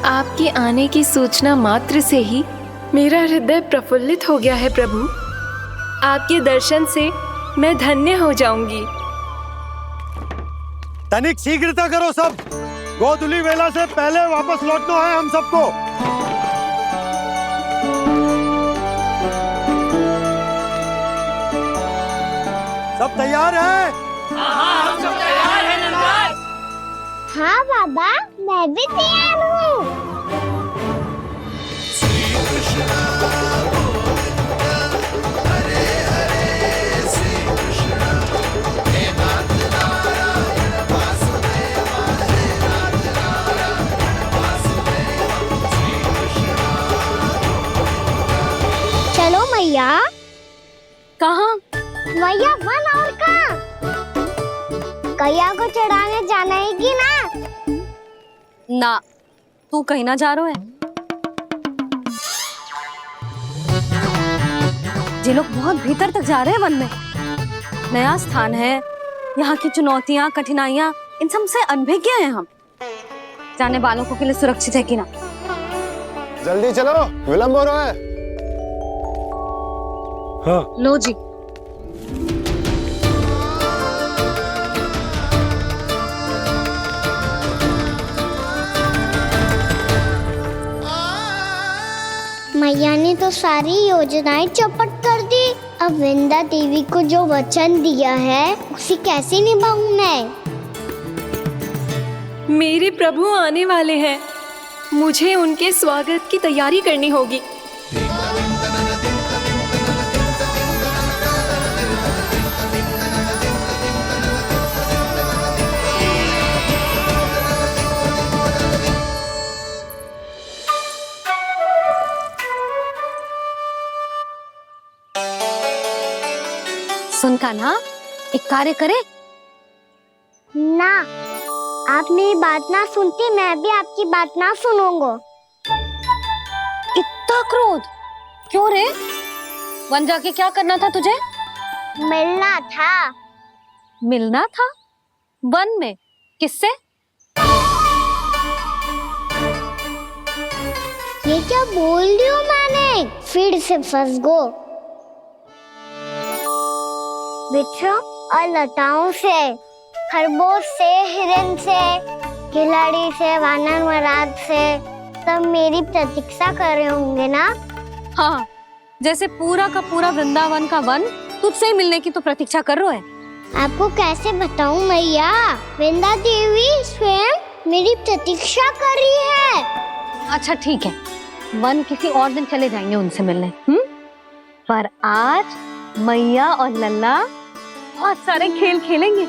आपके आने की सूचना मात्र से ही मेरा हृदय प्रफुल्लित हो गया है प्रभु। आपके दर्शन से मैं धन्य हो जाऊंगी। तनिक शीघ्रता करो सब, गोधुली वेला से पहले वापस लौटना है हम सबको। सब तैयार है? हाँ, हम सब तैयार हैं नंदलाल। हाँ बाबा, मैं भी तैयार हूँ। चलो मैया। कहाँ? मैया वन और कहाँ? कैया को चढ़ाने जाना है कि ना? ना, तू कहीं ना जा रहा है। ये लोग बहुत भीतर तक जा रहे हैं वन में। नया स्थान है, यहाँ की चुनौतियाँ, कठिनाइयाँ, इन सब से अनभिज्ञ हैं हम। जाने वालों के लिए सुरक्षित है कि ना? जल्दी चलो, विलंब हो रहा है। हाँ। लो जी। मैया ने तो सारी योजनाएं चौपट कर दी। अब विंदा देवी को जो वचन दिया है उसे कैसे निभाऊं मैं? मेरे प्रभु आने वाले हैं, मुझे उनके स्वागत की तैयारी करनी होगी। सुन कान्हा, एक कार्य करे? ना, आप मेरी बात ना सुनती, मैं भी आपकी बात ना सुनूंगा। इतना क्रोध क्यों रे? वन जाके क्या करना था तुझे? मिलना था। मिलना था? वन में? किससे? ये क्या बोल रही हूँ मैंने? फिर से फंस गो। बिच्छू और लताओं से, खरगोश से, हिरन से, खिलाड़ी से, वानर महाराज से, सब मेरी प्रतीक्षा कर रहे होंगे ना? हाँ, जैसे पूरा का पूरा वृंदावन का वन तुझसे ही मिलने की तो प्रतीक्षा कर रहा है। आपको कैसे बताऊं मैया? वृंदा देवी स्वयं मेरी प्रतीक्षा कर रही है। अच्छा ठीक है, वन किसी और दिन चले जाएंगे उनसे मिलने। पर आज मैया और लल्ला बहुत सारे खेल खेलेंगे।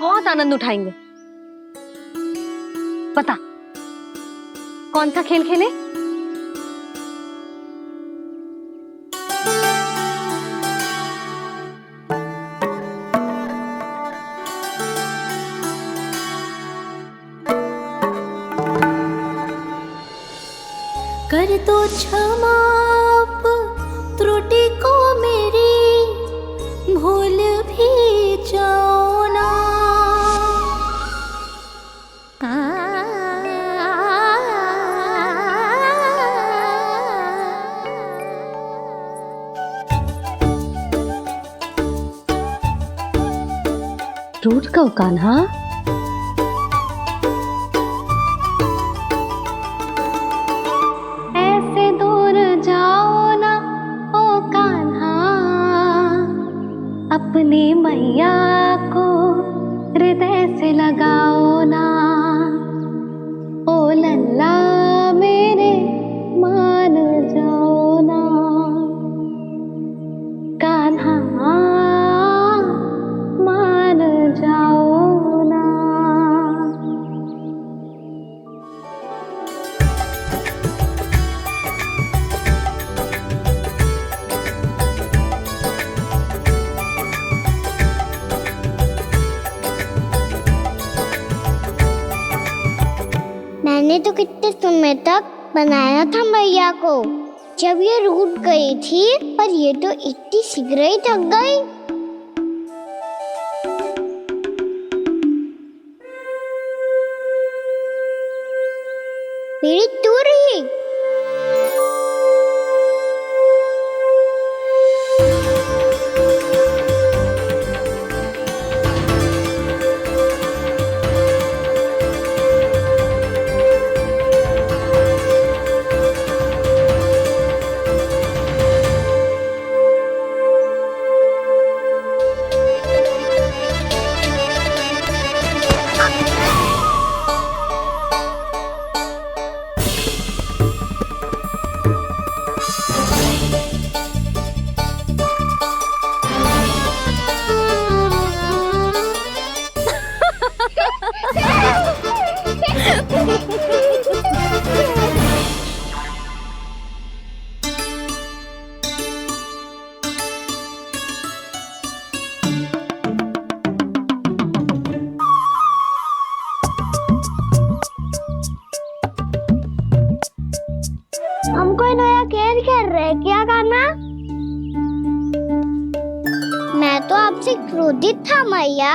बहुत आनंद उठाएंगे। पता कौन सा खेल खेले? कर दो क्षमा त्रुटि को मेरी, भूल भी जाओ ना। टूट गओ कान्हा? ऐसे दूर जाओ ना ओ कान्हा, अपनी मैया को हृदय से लगाओ ना। ओ लल्ला मेरे मान जाओ ना, कान्हा मान जाओ ना। मैंने तो कितने समय तक बनाया था मैया को, जब ये रूठ गई थी, पर ये तो इतनी शीघ्र ही थक गई। मेरी तू रही। हम कोई नया खेल खेल रहे हैं, क्या करना? मैं तो आपसे क्रोधित था मैया।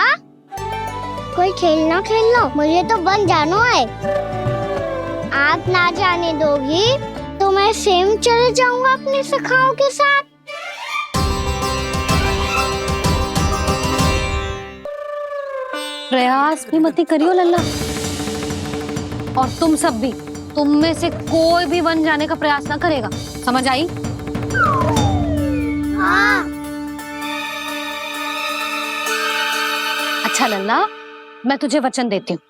कोई खेलना खेलना, मुझे तो बन जानो है। आप ना जाने दोगी तो मैं सेम चले जाऊंगा अपने सखाओं के साथ। प्रयास भी मत करियो लल्ला, और तुम सब भी, तुम में से कोई भी वन जाने का प्रयास ना करेगा, समझ आई? हाँ। अच्छा लल्ला, मैं तुझे वचन देती हूँ,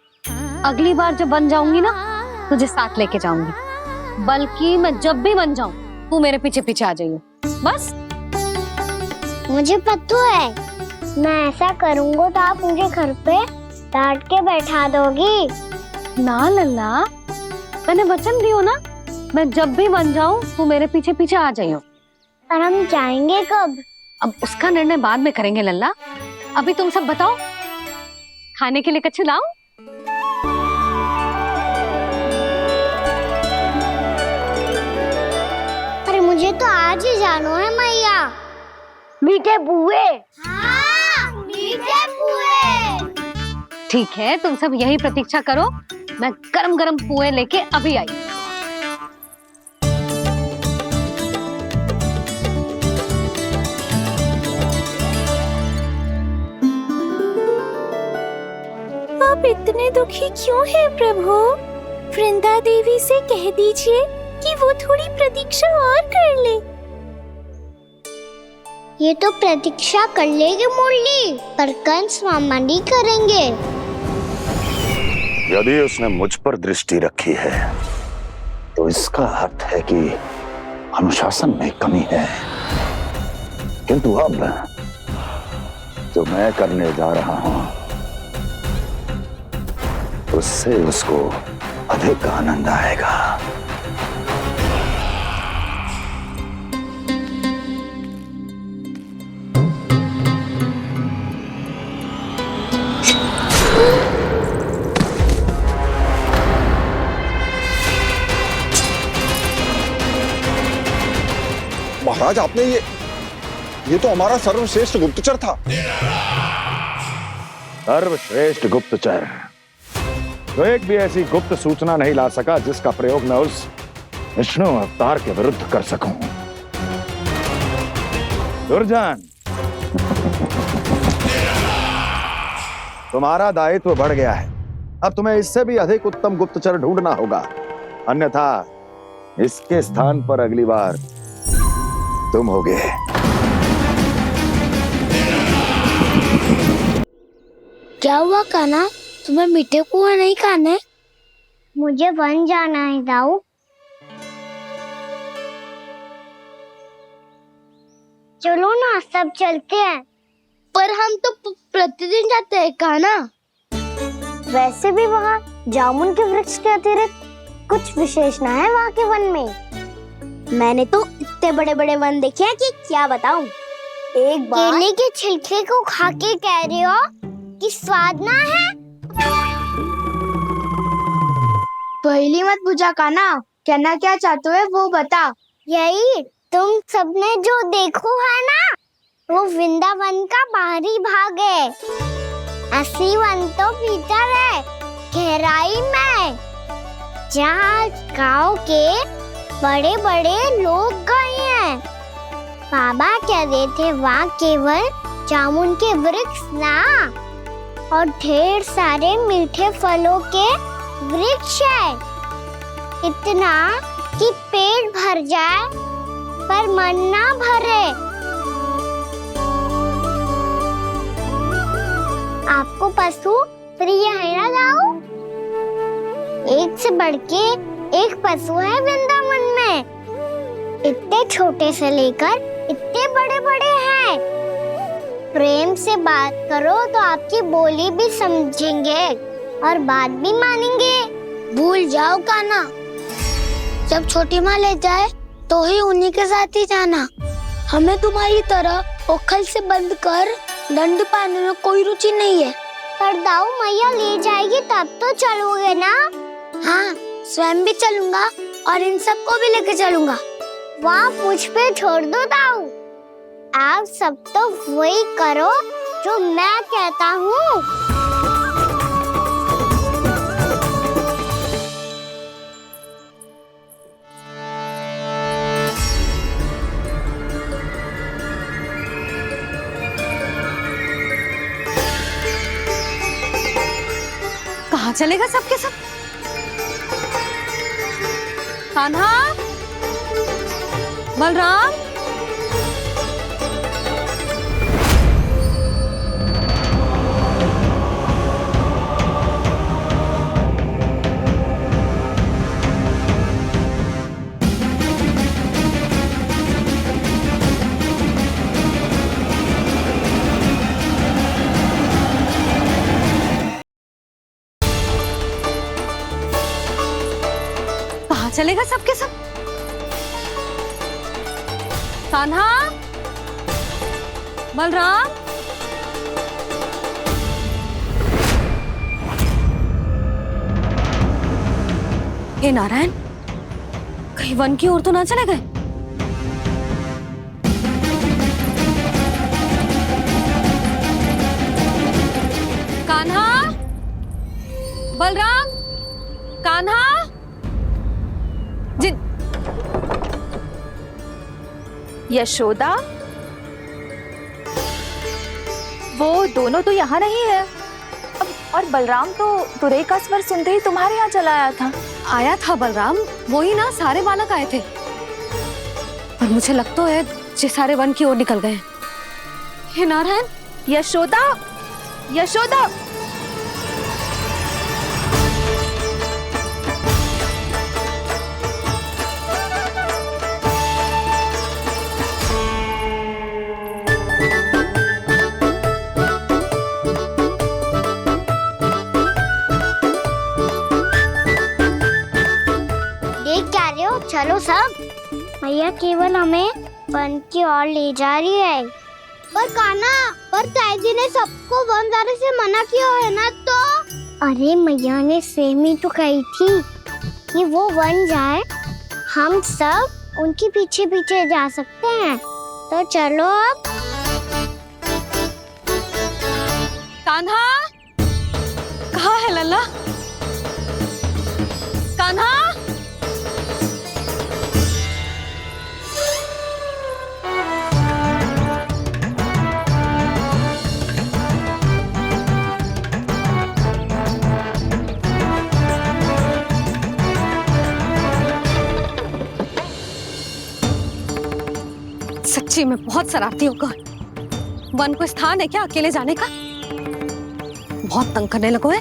अगली बार जब बन जाऊंगी ना, तुझे साथ लेके जाऊंगी। बल्कि मैं जब भी बन जाऊं, तू मेरे पीछे पीछे आ जाइयो, बस। मुझे पता है, मैं ऐसा करूंगा तो आप मुझे घर पे डांट के बैठा दोगी। ना लल्ला, मैंने वचन दियो ना, मैं जब भी बन जाऊं, तू मेरे पीछे पीछे आ जाइयो। और हम जाएंगे कब? अब उसका निर्णय बाद में करेंगे लल्ला। अभी तुम सब बताओ, खाने के लिए कुछ लाऊं? अरे मुझे तो आज ही जाना है मैया। मीठे बुए। हाँ, मीठे बुए। ठीक है, तुम सब यही प्रतीक्षा करो, मैं गरम गरम पुए लेके अभी आई। आप इतने दुखी क्यों हैं प्रभु? वृंदा देवी से कह दीजिए कि वो थोड़ी प्रतीक्षा और कर ले। ये तो प्रतीक्षा कर लेगी मुरली, पर कंस मामा नहीं करेंगे। यदि उसने मुझ पर दृष्टि रखी है तो इसका अर्थ है कि अनुशासन में कमी है। किंतु अब जो मैं करने जा रहा हूं उससे उसको अधिक आनंद आएगा। महाराज, आपने ये तो हमारा सर्वश्रेष्ठ गुप्तचर था। सर्वश्रेष्ठ गुप्तचर, तो एक भी ऐसी गुप्त सूचना नहीं ला सका जिसका प्रयोग मैं उस विष्णु अवतार के विरुद्ध कर सकूं। दुर्जन, तुम्हारा दायित्व बढ़ गया है। अब तुम्हें इससे भी अधिक उत्तम गुप्तचर ढूंढना होगा, अन्यथा इसके स्थान पर अगली बार तुम होगे। क्या हुआ कान्हा, तुम्हें मीठे कुआं नहीं खाने? मुझे वन जाना है दाऊ। चलो ना, सब चलते हैं। पर हम तो प्रतिदिन जाते हैं कान्हा। वैसे भी वहाँ जामुन के वृक्ष के अतिरिक्त कुछ विशेष ना है वहाँ के वन में। मैंने तो इतने बड़े बड़े वन देखे हैं कि क्या बताऊं। एक बार केले के छिलके को खा के कह रहे हो कि स्वाद ना है? पहली मत बुझा कान्हा, कहना क्या चाहते हो वो बता। यही तुम सबने जो देखो है ना, वो वृंदावन का बाहरी भाग है। असली वन तो भीतर है, गहराई में। जहाँ गांव के बड़े बड़े लोग गए हैं। बाबा कह रहे थे वहाँ केवल जामुन के वृक्ष ना और ढेर सारे मीठे फलों के वृक्ष है, इतना कि पेट भर जाए पर मन ना भरे। आपको पशु प्रिय है ना दाऊ? एक से बढ़ के एक पशु है वृंदावन में, इतने छोटे से लेकर इतने बड़े बड़े हैं। प्रेम से बात करो तो आपकी बोली भी समझेंगे और बात भी मानेंगे। भूल जाओ कान्हा, जब छोटी माँ ले जाए तो ही उन्हीं के साथ ही जाना। हमें तुम्हारी तरह ओखल से बंद कर दंड पाने में कोई रुचि नहीं है। पर दाऊ मैया ले जाएगी तब तो चलोगे ना? हाँ, स्वयं भी चलूंगा और इन सबको भी लेके चलूंगा। वहाँ मुझ पे छोड़ दो दाऊ, आप सब तो वही करो जो मैं कहता हूँ। कहाँ चलेगा सबके सब? कान्हा, बलराम, कहाँ चलेगा सबके सब? कान्हा, बलराम, हे नारायण, कहीं वन की ओर तो ना चले गए? कान्हा, बलराम, कान्हा, यशोदा, वो दोनों तो यहाँ नहीं है। अब और बलराम तो तुरई का स्वर सुनते ही तुम्हारे यहाँ चला आया था। आया था बलराम, वही ना सारे बालक आए थे, पर मुझे लगता है ये सारे वन की ओर निकल गए। हे नारायण, यशोदा, यशोदा, चलो सब, मैया केवल हमें वन की ओर ले जा रही है। पर कान्हा, पर ताईजी ने सबको वन जाने से मना किया है ना? तो अरे मैया ने सेम ही तो कही थी कि वो वन जाए, हम सब उनके पीछे पीछे जा सकते हैं। तो चलो अब। कान्हा, कहाँ है लल्ला? कान्हा, सच्ची में बहुत शरारती होकर वन को स्थान है क्या अकेले जाने का? बहुत तंग करने लगो है।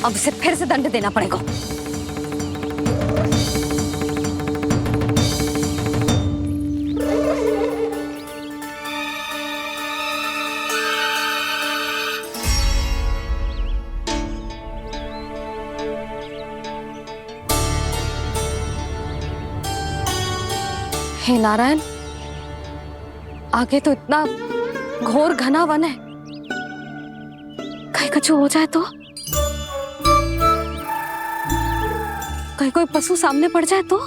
अब इसे फिर से दंड देना पड़ेगा। हे नारायण, आगे तो इतना घोर घना वन है, कहीं कुछ हो जाए तो? कहीं कोई पशु सामने पड़ जाए तो?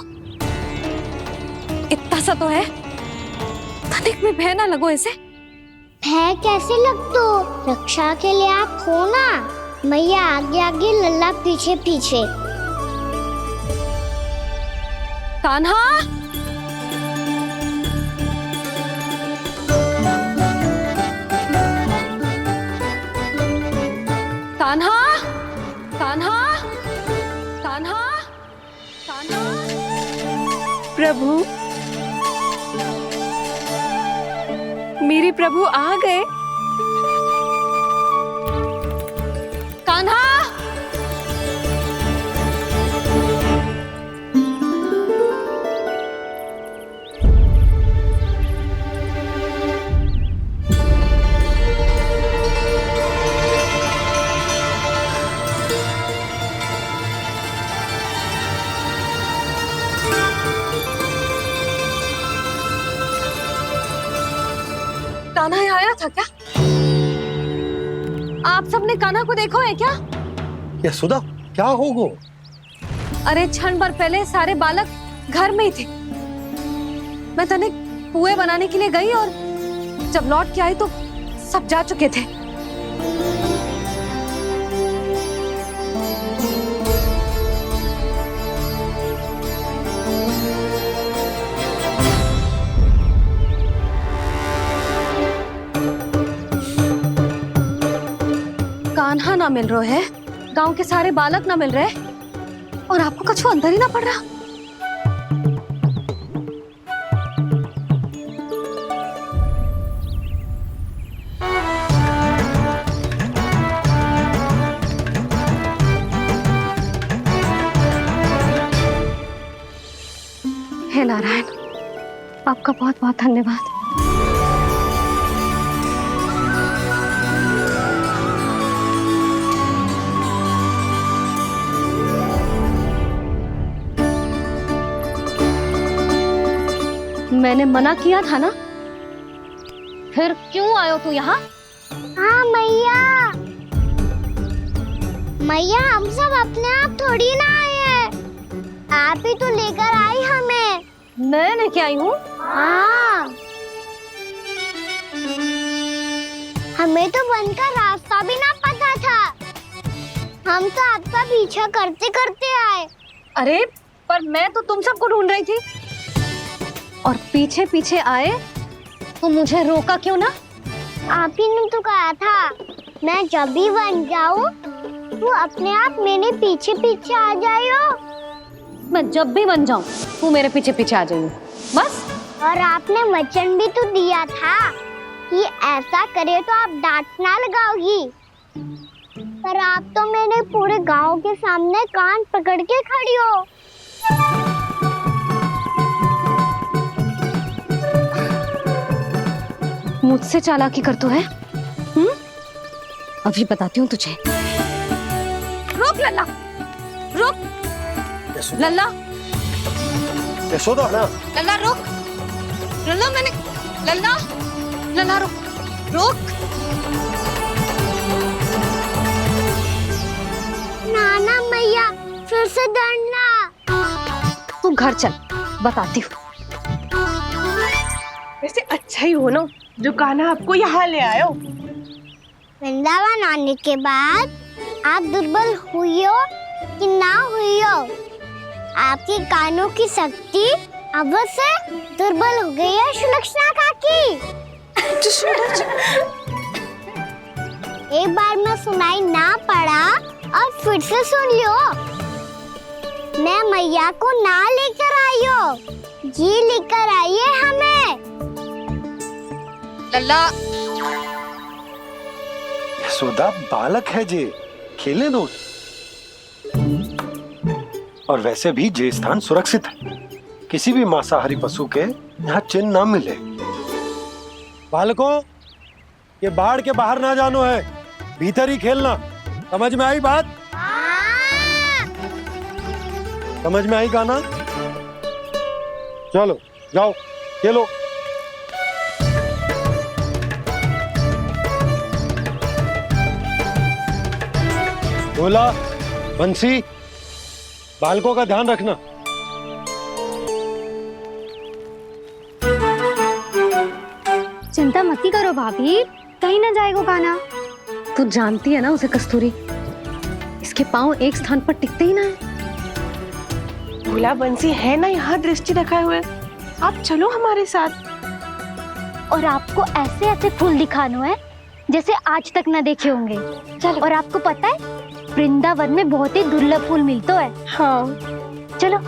इतना सा तो है, तनिक में भय ना लगो ऐसे। भय कैसे लग तो? रक्षा के लिए आप हो ना। मैया आगे आगे लल्ला पीछे पीछे। कान्हा, कान्हा, कान्हा, कान्हा, कान्हा। प्रभु, मेरे प्रभु आ गए। कान्हा, कान्हा यहाँ आया था क्या? आप सबने कान्हा को देखो है क्या? यशोदा, क्या होगो? अरे क्षण भर पहले सारे बालक घर में ही थे। मैं तनिक पुए बनाने के लिए गई और जब लौट के आई तो सब जा चुके थे। कान्हा ना मिल रहा है, गांव के सारे बालक ना मिल रहे और आपको कछु अंदर ही ना पड़ रहा। हे नारायण, आपका बहुत बहुत धन्यवाद। मैंने मना किया था ना, फिर क्यों आयो तू यहाँ? हाँ मैया, मैया हम सब अपने आप थोड़ी ना आए हैं, आप ही तो लेकर आई हमें। मैं लेके आई हूँ? हाँ, हमें तो वन का रास्ता भी ना पता था, हम तो आपका पीछा करते करते आए। अरे पर मैं तो तुम सबको ढूंढ रही थी और पीछे पीछे आए तो मुझे रोका क्यों ना? आप ही ने तो कहा था मैं जब भी बन जाऊं तू अपने आप मेरे पीछे पीछे आ जाइयो। मैं जब भी बन जाऊं तू मेरे पीछे पीछे आ जाइयो बस। और आपने वचन भी तो दिया था कि ऐसा करे तो आप डांट ना लगाओगी, पर आप तो मेरे पूरे गांव के सामने कान पकड़ के खड़ी हो। मुझसे चालाकी कर तो है? अभी बताती हूँ तुझे। रुक लल्ला, रुक लल्ला, यशोदा ना, लल्ला रुक, लल्ला मैंने, लल्ला, लल्ला रुक, रुक। नाना मैया फिर से डरना। तू घर चल, बताती हूँ। वैसे अच्छा ही हो ना जो कान्हा आपको यहाँ ले आयो। वृंदावन आने के बाद आप दुर्बल हुई हो कि ना हुई हो, आपके कानों की शक्ति अब से दुर्बल हो गई है सुलक्षणा काकी। एक बार में सुनाई ना पड़ा और फिर से सुन लियो। मैं मैया को ना लेकर आई हो, जी लेकर आई है हमें। लल्ला, यशोदा बालक है जे, खेले दो। और वैसे भी जे स्थान सुरक्षित है, किसी भी मांसाहारी पशु के यहाँ चिन्ह ना मिले। बालकों, ये बाढ़ के बाहर ना जानो है, भीतर ही खेलना। समझ में आई बात? समझ में आई कान्हा? चलो जाओ खेलो। बोला बंसी, बालकों का ध्यान रखना। चिंता मत करो भाभी, कहीं ना जाएगा कान्हा। तू जानती है ना उसे कस्तूरी, इसके पांव एक स्थान पर टिकते ही ना है। भोला बंसी है ना यहाँ दृष्टि रखाए हुए। आप चलो हमारे साथ। और आपको ऐसे ऐसे फूल दिखाना है जैसे आज तक ना देखे होंगे। चलो। और आपको पता है वृंदावन में बहुत ही दुर्लभ फूल मिलते हैं। हाँ चलो।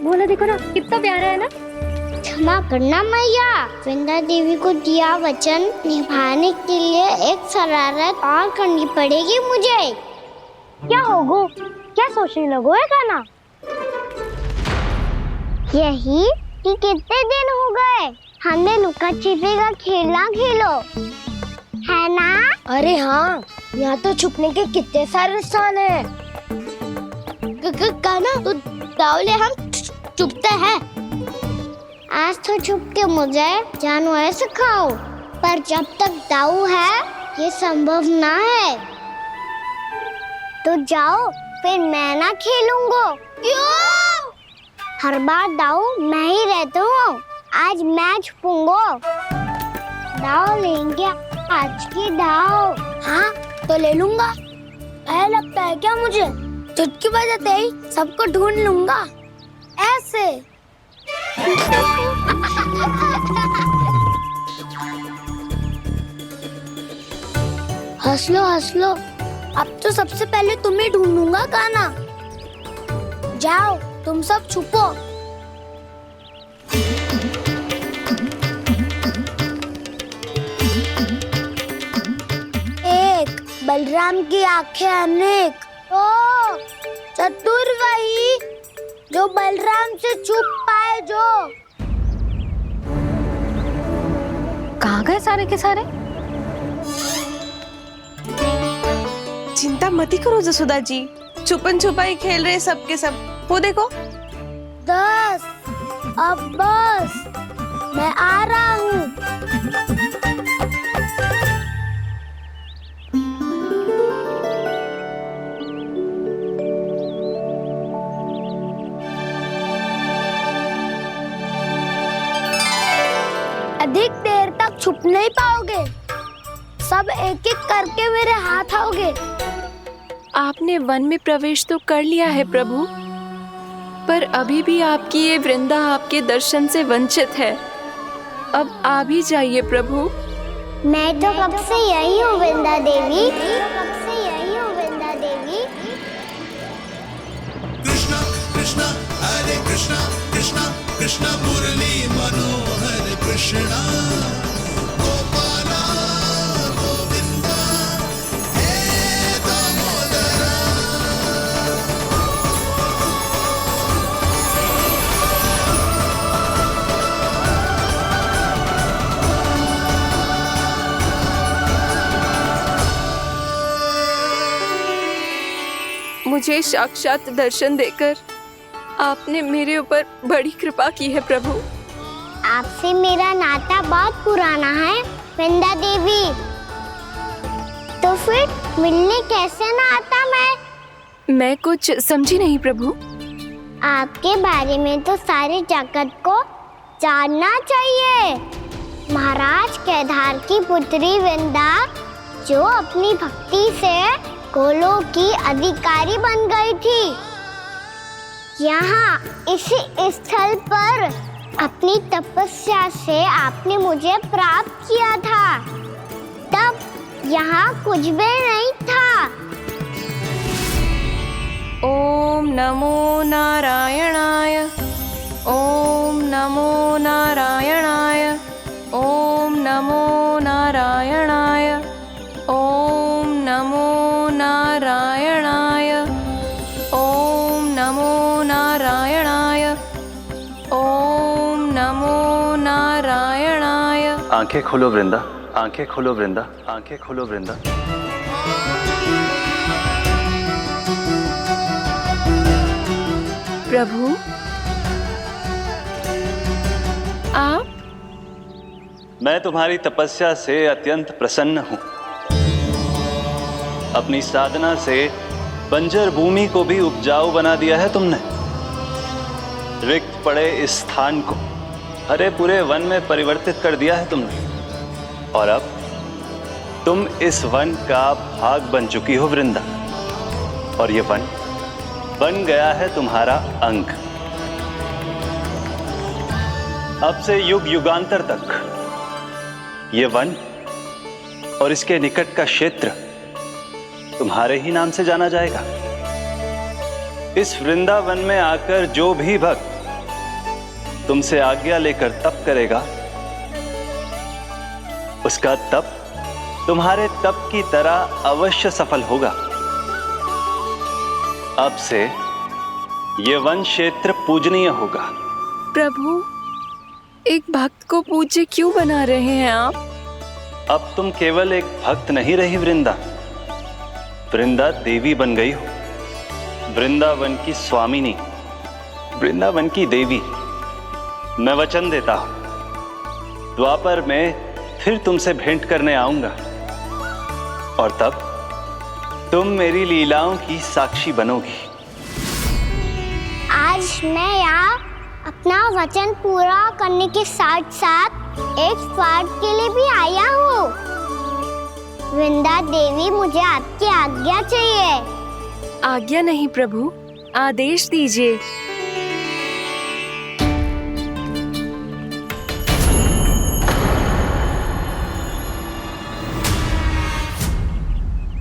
बोला देखो ना कितना प्यारा है ना। क्षमा करना मैया, वृंदा देवी को दिया वचन निभाने के लिए एक शरारत और करनी पड़ेगी मुझे। क्या होगो? क्या सोचने लगो है गाना? यही कि कितने दिन हो गए हमने लुका छिपी का खेलना खेलो, है ना? अरे हाँ, यहाँ तो छुपने के कितने सारे स्थान है। गाना तो दावले हम छुपते हैं। आज तो छुप के मुझे जानवर सिखाओ, पर जब तक दाऊ है ये संभव ना है। तो जाओ, फिर मैं ना खेलूंगा। क्यों? हर बार दाऊ मैं ही रहता हूँ, आज मैं छुपूंगा। दाऊ लेंगे आज की दाऊ। हाँ तो ले लूंगा। ऐसा लगता है क्या मुझे? चुटकी बजाते ही सबको ढूंढ लूंगा ऐसे। हंस लो, अब तो सबसे पहले तुम्हें ढूंढूंगा गाना। जाओ तुम सब छुपो। एक बलराम की आंखें अनेक। ओ चतुर वही जो बलराम से छुप पाए। जो कहाँ गए सारे के सारे? चिंता मत करो जसोदा जी, छुपन छुपाई खेल रहे सबके सब। वो देखो 10 अब बस, मैं आ रहा हूँ। अधिक देर तक छुप नहीं पाओगे, सब एक एक करके मेरे हाथ आओगे। आपने वन में प्रवेश तो कर लिया है प्रभु, पर अभी भी आपकी ये वृंदा आपके दर्शन से वंचित है। अब आ भी जाइए प्रभु। मैं तो कब से यही हूँ वृंदा देवी, कब से यही हूँ वृंदा देवी। कृष्णा कृष्णा हरे कृष्णा, कृष्णा कृष्णा मुरली मनोहर कृष्णा, गोपाला गोविंदा हे दामोदरा। मुझे साक्षात दर्शन देकर आपने मेरे ऊपर बड़ी कृपा की है प्रभु। आपसे मेरा नाता बहुत पुराना है वृंदा देवी, तो फिर मिलने कैसे ना आता मैं कुछ समझी नहीं प्रभु। आपके बारे में तो सारे जगत को जानना चाहिए। महाराज केदार की पुत्री वृंदा, जो अपनी भक्ति से गोलोक की अधिकारी बन गई थी, यहाँ इसी स्थल पर अपनी तपस्या से आपने मुझे प्राप्त किया था। तब यहाँ कुछ भी नहीं था। ओम नमो नारायणाय, ओम नमो नारायणाय, ओम नमो नारायणाय, ओम नमो नारायणाय, ओम नमो नारायणाय, ओम नमो नारायणाय। आंखें खोलो वृंदा, आंखें खोलो वृंदा, आंखें खोलो वृंदा। प्रभु आप? मैं तुम्हारी तपस्या से अत्यंत प्रसन्न हूं। अपनी साधना से बंजर भूमि को भी उपजाऊ बना दिया है तुमने। रिक्त पड़े इस स्थान को हरे पूरे वन में परिवर्तित कर दिया है तुमने। और अब तुम इस वन का भाग बन चुकी हो वृंदा। और ये वन बन गया है तुम्हारा अंग। अब से युग युगांतर तक ये वन और इसके निकट का क्षेत्र तुम्हारे ही नाम से जाना जाएगा। इस वृंदावन में आकर जो भी भक्त तुमसे आज्ञा लेकर तप करेगा, उसका तप तुम्हारे तप की तरह अवश्य सफल होगा। अब से यह वन क्षेत्र पूजनीय होगा। प्रभु, एक भक्त को पूज्य क्यों बना रहे हैं आप? अब तुम केवल एक भक्त नहीं रही वृंदा, वृंदा देवी बन गई हो। वृंदावन की स्वामिनी, वृंदावन की देवी। मैं वचन देता हूं, द्वापर में फिर तुमसे भेंट करने आऊंगा और तब तुम मेरी लीलाओं की साक्षी बनोगी। आज मैं यहाँ अपना वचन पूरा करने के साथ साथ एक स्वार्थ के लिए भी आया हूँ। वृंदा देवी, मुझे आपकी आज्ञा चाहिए। आज्ञा नहीं प्रभु, आदेश दीजिए।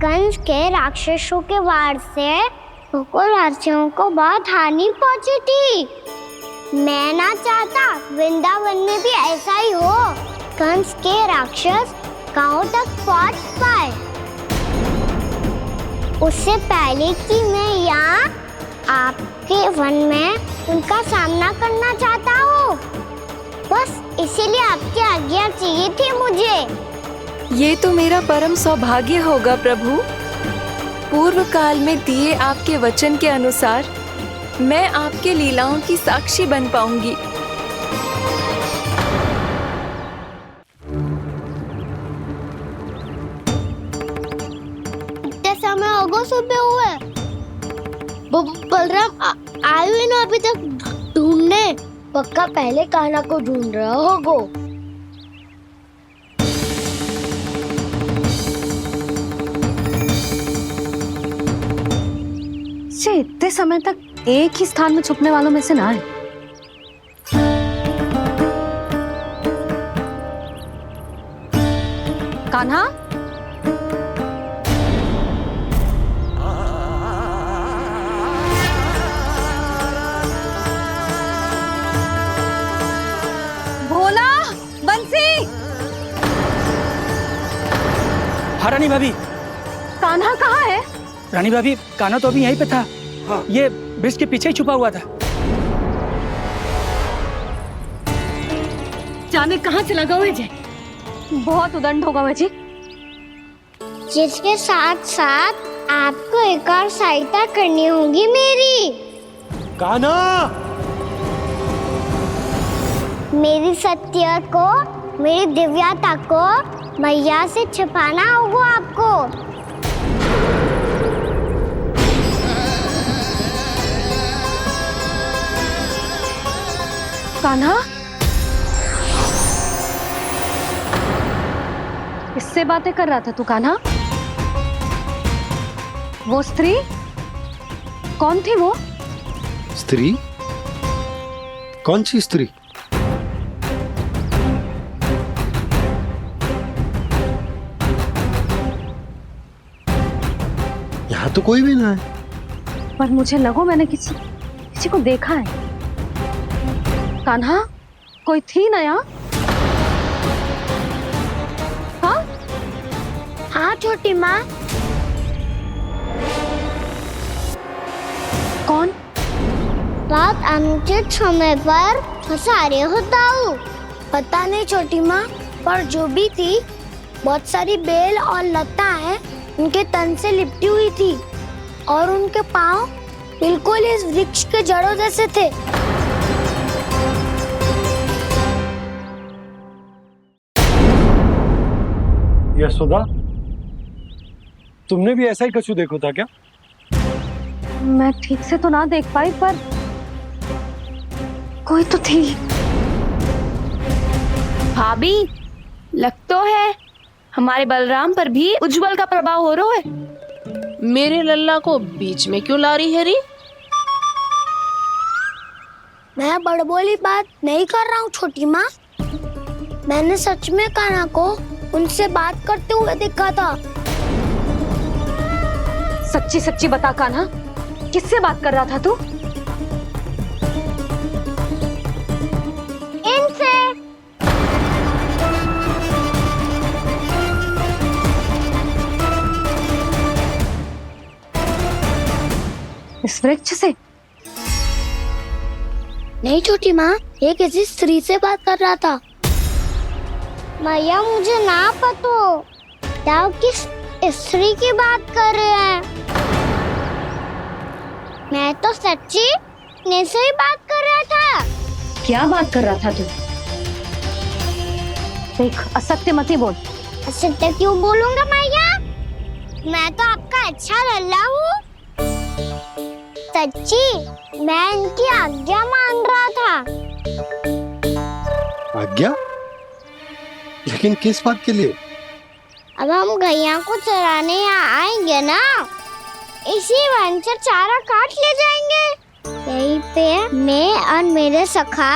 कंस के राक्षसों के वार से गोकुलवासियों को बहुत हानि पहुंची थी। मैं ना चाहता वृंदावन में भी ऐसा ही हो। कंस के राक्षस गांव तक पहुंच पाए, उससे पहले कि मैं यहाँ आपके वन में उनका सामना करना चाहता हूँ। बस इसीलिए आपकी आज्ञा चाहिए थी मुझे। ये तो मेरा परम सौभाग्य होगा प्रभु। पूर्व काल में दिए आपके वचन के अनुसार मैं आपके लीलाओं की साक्षी बन पाऊंगी। इतने समय होगा सुबह हुए। बलराम आए हुए ना अभी तक ढूंढने। पक्का पहले कान्हा को ढूंढ रहा होगा। इतने समय तक एक ही स्थान में छुपने वालों में से ना है। कान्हा, भोला, बंसी। हाँ रानी भाभी। कान्हा कहाँ है? रानी भाभी, कान्हा तो अभी यहीं पे था। हाँ। ये ब्रिज के पीछे ही छुपा हुआ था। जाने कहाँ चला गया है? बहुत उदंड होगा वह जी। जिसके साथ साथ आपको एक और सहायता करनी होगी मेरी। कान्हा, मेरी सत्य को, मेरी दिव्यता को मैया से छिपाना होगा आपको। कान्हा, इससे बातें कर रहा था तू कान्हा? वो स्त्री कौन थी? वो स्त्री? कौन सी स्त्री? यहाँ तो कोई भी ना है। पर मुझे लगो मैंने किसी को देखा है। कान्हा, कोई थी ना यहाँ? हाँ? हाँ छोटी माँ। कौन? रात अनुचित समय पर फंसारे होता हूँ। पता नहीं छोटी माँ, पर जो भी थी, बहुत सारी बेल और लताएं उनके तन से लिपटी हुई थी और उनके पाँव बिल्कुल इस वृक्ष के जड़ों जैसे थे। यशोदा, तुमने भी ऐसा ही कछु देखा था क्या? मैं ठीक से तो ना देख पाई, पर कोई तो थी। भाभी, लग तो है हमारे बलराम पर भी उज्जवल का प्रभाव हो रहा है। मेरे लल्ला को बीच में क्यों ला रही है री? मैं बड़बोली बात नहीं कर रहा हूँ छोटी माँ। मैंने सच में कान्हा को उनसे बात करते हुए देखा था। सच्ची सच्ची बता कान्हा, किससे बात कर रहा था तू? इनसे। इस वृक्ष से? नहीं छोटी माँ, ये किसी स्त्री से बात कर रहा था। मैया मुझे ना पतो आप किस स्त्री की बात कर रहे हैं। मैं तो सच्ची ने से ही बात कर रहा था। क्या बात कर रहा था तू? देख, असत्य मत ही बोल। असत्य क्यों बोलूंगा मैया? मैं तो आपका अच्छा लल्ला हूँ। सच्ची मैं इनकी आज्ञा मान रहा था। आज्ञा? लेकिन किस बात के लिए? अब हम गैया को चराने यहाँ आएंगे ना, इसी वन से चारा काट ले जाएंगे। यहीं पे मैं और मेरे सखा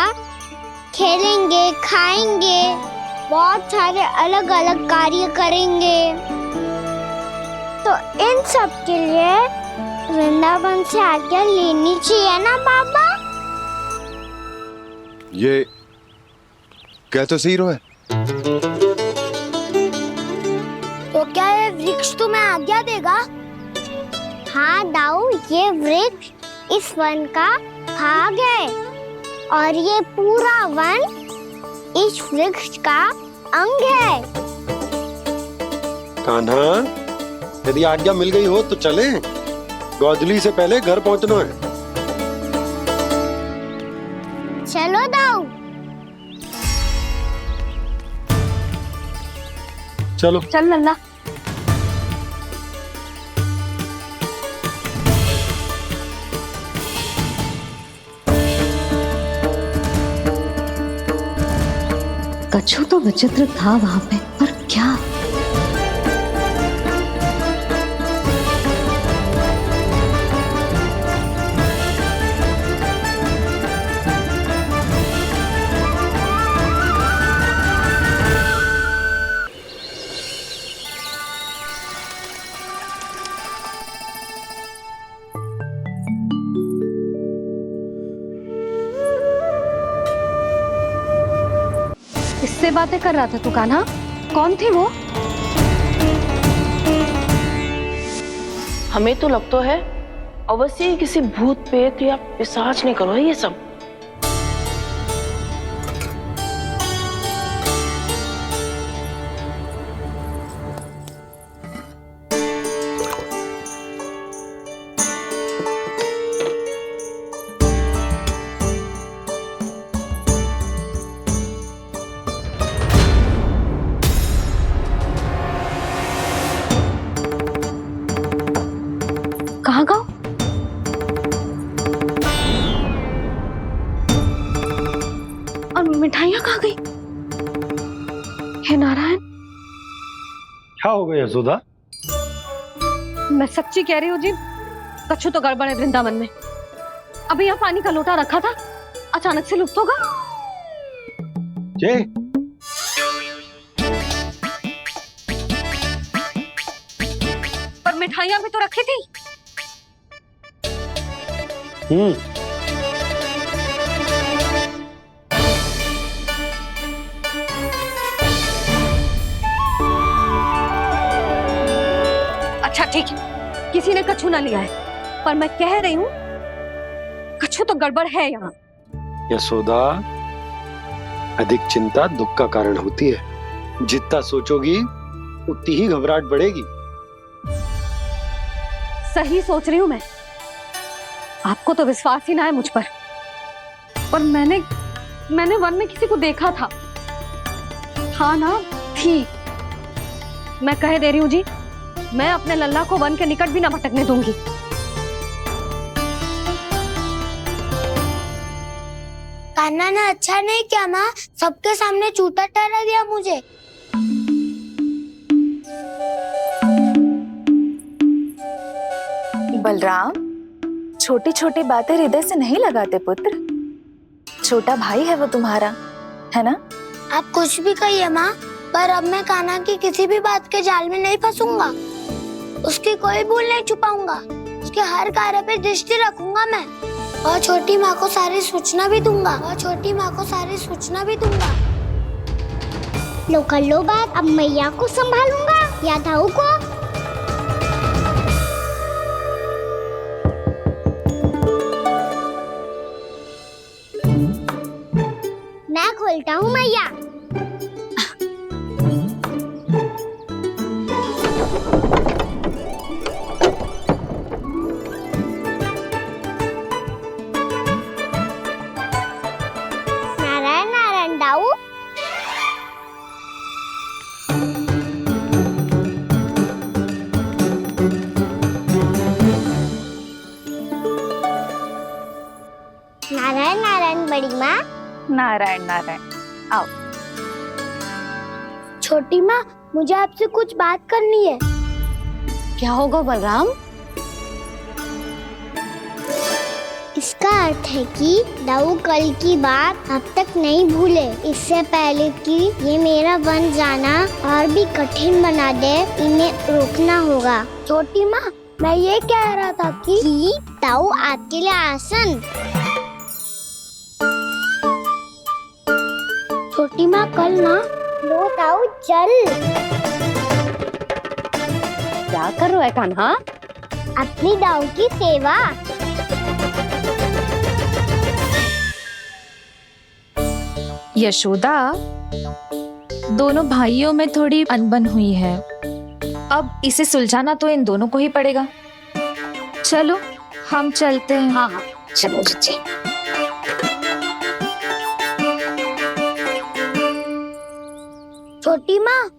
खेलेंगे, खाएंगे, बहुत सारे अलग अलग कार्य करेंगे। तो इन सब के लिए वृंदावन से आज्ञा लेनी चाहिए ना बाबा? ये कह तो सही रहा है। तो क्या ये वृक्ष तुम्हें आज्ञा देगा? हाँ दाऊ, ये वृक्ष इस वन का भाग है और ये पूरा वन इस वृक्ष का अंग है। कान्हा, यदि आज्ञा मिल गई हो तो चले। गोधली से पहले घर पहुंचना है। चलो दाऊ। चलो चल लल्ला। कछु तो विचित्र था वहां पे, पर क्या? किससे बातें कर रहा था तू कान्हा? कौन थे वो? हमें तो लगता है अवश्य ही किसी भूत पेत या पिशाच ने करो ये सब। कहाँ गो? और मिठाइयाँ कहाँ गई? हे नारायण! क्या हो गया यशोदा? मैं सच्ची कह रही हूँ जी, कछु तो गड़बड़ है वृंदावन में। अभी यहाँ पानी का लोटा रखा था, अचानक से लुप्त होगा। जय, पर मिठाइयाँ भी तो रखी थी। अच्छा ठीक है, किसी ने कछु ना लिया है, पर मैं कह रही हूँ कछु तो गड़बड़ है यहाँ। यशोदा, अधिक चिंता दुख का कारण होती है। जितना सोचोगी उतनी ही घबराहट बढ़ेगी। सही सोच रही हूँ मैं। आपको तो विश्वास ही ना है मुझ पर मैंने वन में किसी को देखा था। हाँ ना, थी। मैं कह दे रही हूँ जी, मैं अपने लल्ला को वन के निकट भी ना भटकने दूंगी। कान्हा ने अच्छा नहीं किया माँ, सबके सामने झूठा ठहरा दिया मुझे। बलराम, छोटी छोटी बातें हृदय से नहीं लगाते पुत्र। छोटा भाई है वो तुम्हारा, है ना? आप कुछ भी कहिए माँ, पर अब मैं कान्हा की किसी भी बात के जाल में नहीं फंसूंगा। उसकी कोई भूल नहीं छुपाऊंगा। उसके हर कार्य पे दृष्टि रखूंगा मैं, और छोटी माँ को सारी सूचना भी दूंगा। लो कर लो बात, अब मैया को संभालूंगा या दाऊ को। मैं खोलता हूँ मैया। नारायण नारायण दाऊ। नारायण नारायण बड़ी माँ। नारायण नारायण, आओ। छोटी माँ, मुझे आपसे कुछ बात करनी है। क्या होगा बलराम? इसका अर्थ है कि दाऊ कल की बात अब तक नहीं भूले। इससे पहले कि ये मेरा बन जाना और भी कठिन बना दे, इन्हें रोकना होगा। छोटी माँ, मैं ये कह रहा था कि दाऊ आपके लिए आसन। छोटी माँ, कल ना लो दाऊ चल। क्या कर रहा है कान्हा? अपनी दाऊ की सेवा। यशोदा, दोनों भाइयों में थोड़ी अनबन हुई है। अब इसे सुलझाना तो इन दोनों को ही पड़ेगा। चलो हम चलते हैं। हाँ हाँ, चलो जी। छोटी माँ,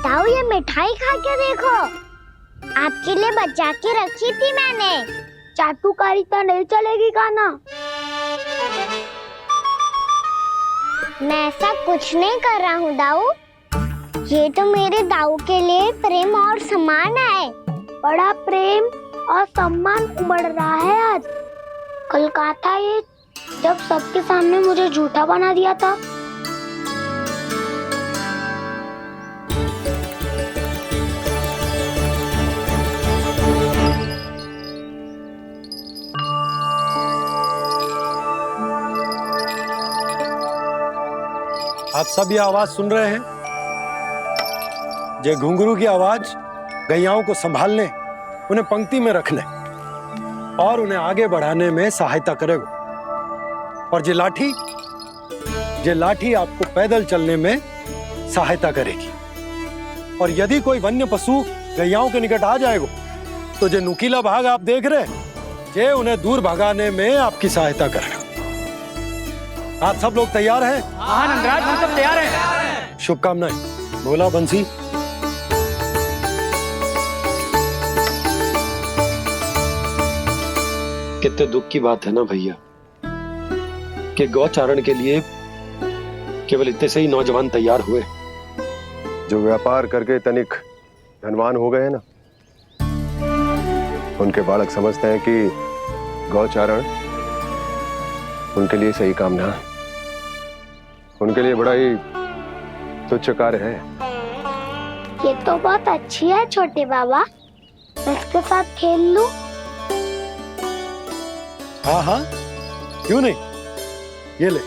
दाऊ ये मिठाई खा के देखो। आपके लिए बचा के रखी थी मैंने। चाटुकारिता नहीं चलेगी कान्हा। मैं ऐसा कुछ नहीं कर रहा हूँ दाऊ। ये तो मेरे दाऊ के लिए प्रेम और सम्मान है। बड़ा प्रेम और सम्मान उमड़ रहा है आज। कल कहा था ये, जब सबके सामने मुझे झूठा बना दिया था। आप सब ये आवाज सुन रहे हैं? ये घुंघरू की आवाज गैयाओं को संभालने, उन्हें पंक्ति में रखने और उन्हें आगे बढ़ाने में सहायता करेगा। और ये लाठी आपको पैदल चलने में सहायता करेगी। और यदि कोई वन्य पशु गैयाओं के निकट आ जाएगा तो जो नुकीला भाग आप देख रहे हैं, ये उन्हें दूर भगाने में आपकी सहायता करेगा। आप सब लोग तैयार हैं? हाँ नंदराज, हम सब तैयार हैं। शुभकामनाएं। बोला बंसी। कितने दुख की बात है ना भैया कि गौचारण के लिए केवल इतने से ही नौजवान तैयार हुए जो व्यापार करके तनिक धनवान हो गए हैं ना, उनके बालक समझते हैं कि गौचारण उनके लिए सही काम ना है। उनके लिए बड़ा ही तुच्छ कार्य है। ये तो बहुत अच्छी है छोटे बाबा, मैं इसके साथ खेल लूं? हाँ हाँ, क्यों नहीं। ये ले।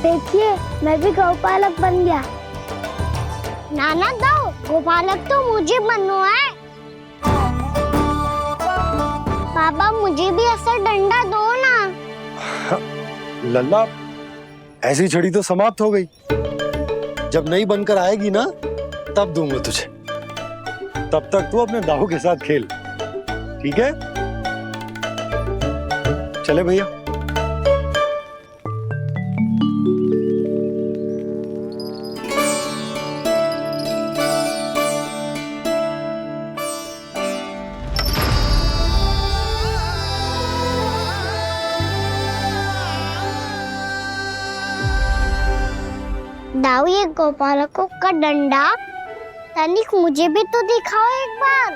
देखिए, मैं भी गौपालक बन गया। नाना दाऊ, गौपालक तो मुझे बनना है। बाबा मुझे भी ऐसा डंडा दो ना। लल्ला, ऐसी छड़ी तो समाप्त हो गई। जब नई बनकर आएगी ना, तब दूंगा तुझे। तब तक तू अपने दाऊ के साथ खेल, ठीक है? चले भैया। दाऊ, ये गोपालकों का डंडा तनिक मुझे भी तो दिखाओ एक बार।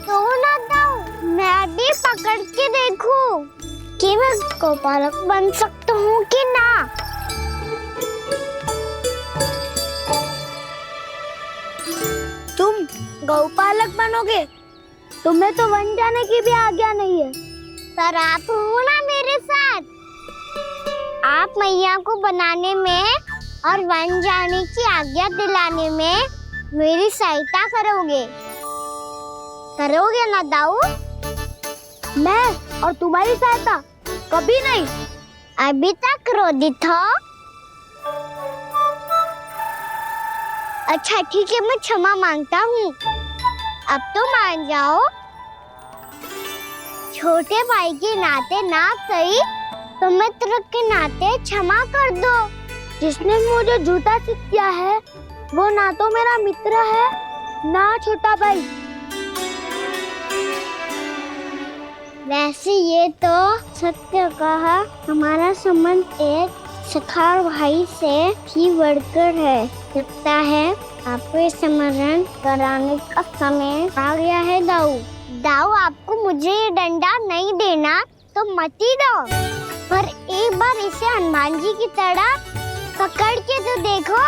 तो ना दाऊ, मैं भी पकड़ के देखूं कि मैं गोपालक बन सकता हूँ कि ना। तुम गौपालक बनोगे? तुम्हें तो वन जाने की भी आज्ञा नहीं है। पर आप हो ना मेरे साथ। आप मैया को बनाने में और वन जाने की आज्ञा दिलाने में मेरी सहायता करोगे ना दाऊ? मैं और तुम्हारी सहायता कभी नहीं। अभी तक क्रोधित हो? अच्छा ठीक है, मैं क्षमा मांगता हूँ। अब तो मान जाओ। छोटे भाई के नाते ना सही तो मित्र के नाते क्षमा कर दो। जिसने मुझे जूता सिखाया है वो ना तो मेरा मित्र है ना छोटा भाई। वैसे ये तो सत्य कहा, हमारा संबंध एक सखार भाई से भी बढ़कर है। लगता है आपको स्मरण कराने का समय आ गया है दाऊ। दाऊ, आपको मुझे ये डंडा नहीं देना तो मत ही दो, पर एक बार इसे हनुमान जी की तरह पकड़ के तो देखो।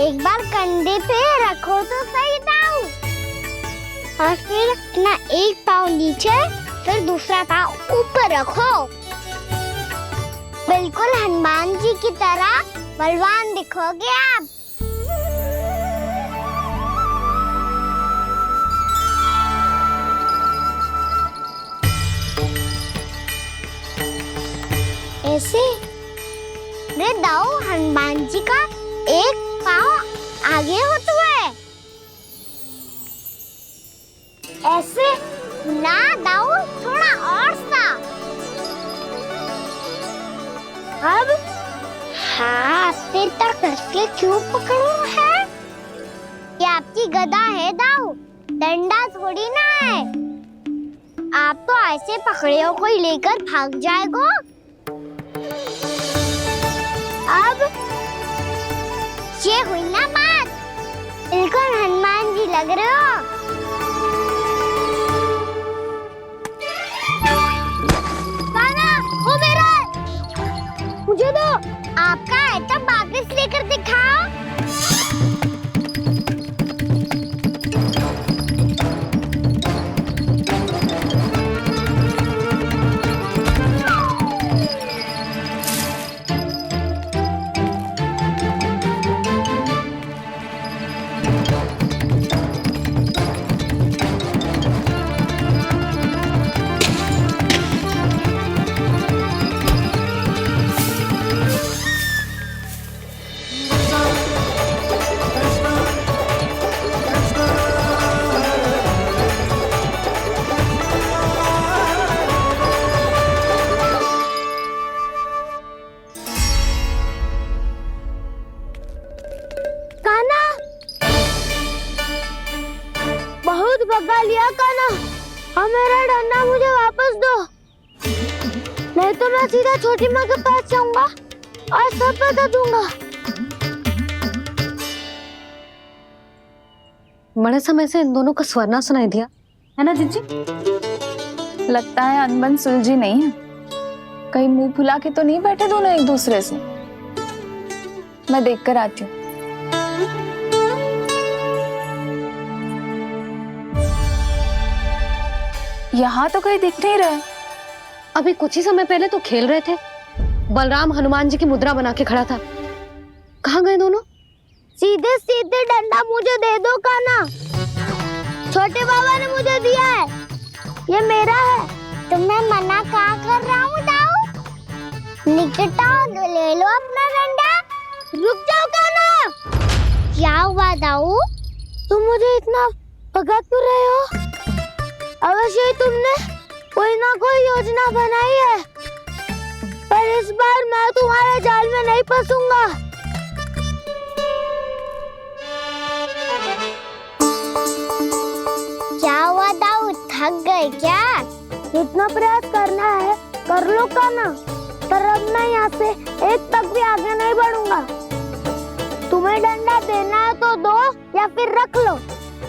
एक बार कंधे पे रखो तो सही दाऊ, और फिर अपना एक पाँव नीचे फिर दूसरा पाँव ऊपर रखो। बिल्कुल हनुमान जी की तरह बलवान दिखोगे आप। ऐसे रे दाऊ, हनुमान जी का एक पाँव आगे होता है। ऐसे ना दाऊ, थोड़ा और सा। अब हाथ पे तक कसके क्यों पकड़ो है? ये आपकी गदा है दाऊ, डंडा थोड़ी ना है। आप तो ऐसे पकड़ियों को ही लेकर भाग जाएगो। अब ये हुई ना बात, बिल्कुल हनुमान जी लग रहे हो। काना, वो मेरा, मुझे दो। आपका है तो वापस लेकर दिखाओ। भगा लिया काना, अब मेरा डंडा मुझे वापस दो, नहीं तो मैं सीधा छोटी माँ के पास जाऊंगा और सब बता दूंगा। बड़े समय से इन दोनों का स्वर ना सुनाई दिया है ना जीजी? लगता है अनबन सुलझी नहीं है। कहीं मुंह फुला के तो नहीं बैठे दोनों एक दूसरे से। मैं देख कर आती हूँ। यहाँ तो कहीं दिख नहीं रहा। अभी कुछ ही समय पहले तो खेल रहे थे। बलराम हनुमान जी की मुद्रा बना के खड़ा था। कहाँ गए दोनों? सीधे सीधे डंडा मुझे दे दो काना, छोटे बाबा ने मुझे दिया है, ये मेरा है। तो मैं मना कहाँ कर रहा हूँ दाऊ? निकट आओ, ले लो अपना डंडा। रुक जाओ काना। क्या हुआ दाऊ? तुम मुझे इतना भगा क्यों रहे हो? अवश्य ही तुमने कोई ना कोई योजना बनाई है, पर इस बार मैं तुम्हारे जाल में नहीं फंसूंगा। क्या हुआ दाऊ, थक गए क्या? जितना प्रयास करना है कर लो कान्हा, पर अब मैं यहाँ से एक तक भी आगे नहीं बढ़ूंगा। तुम्हें डंडा देना है तो दो या फिर रख लो।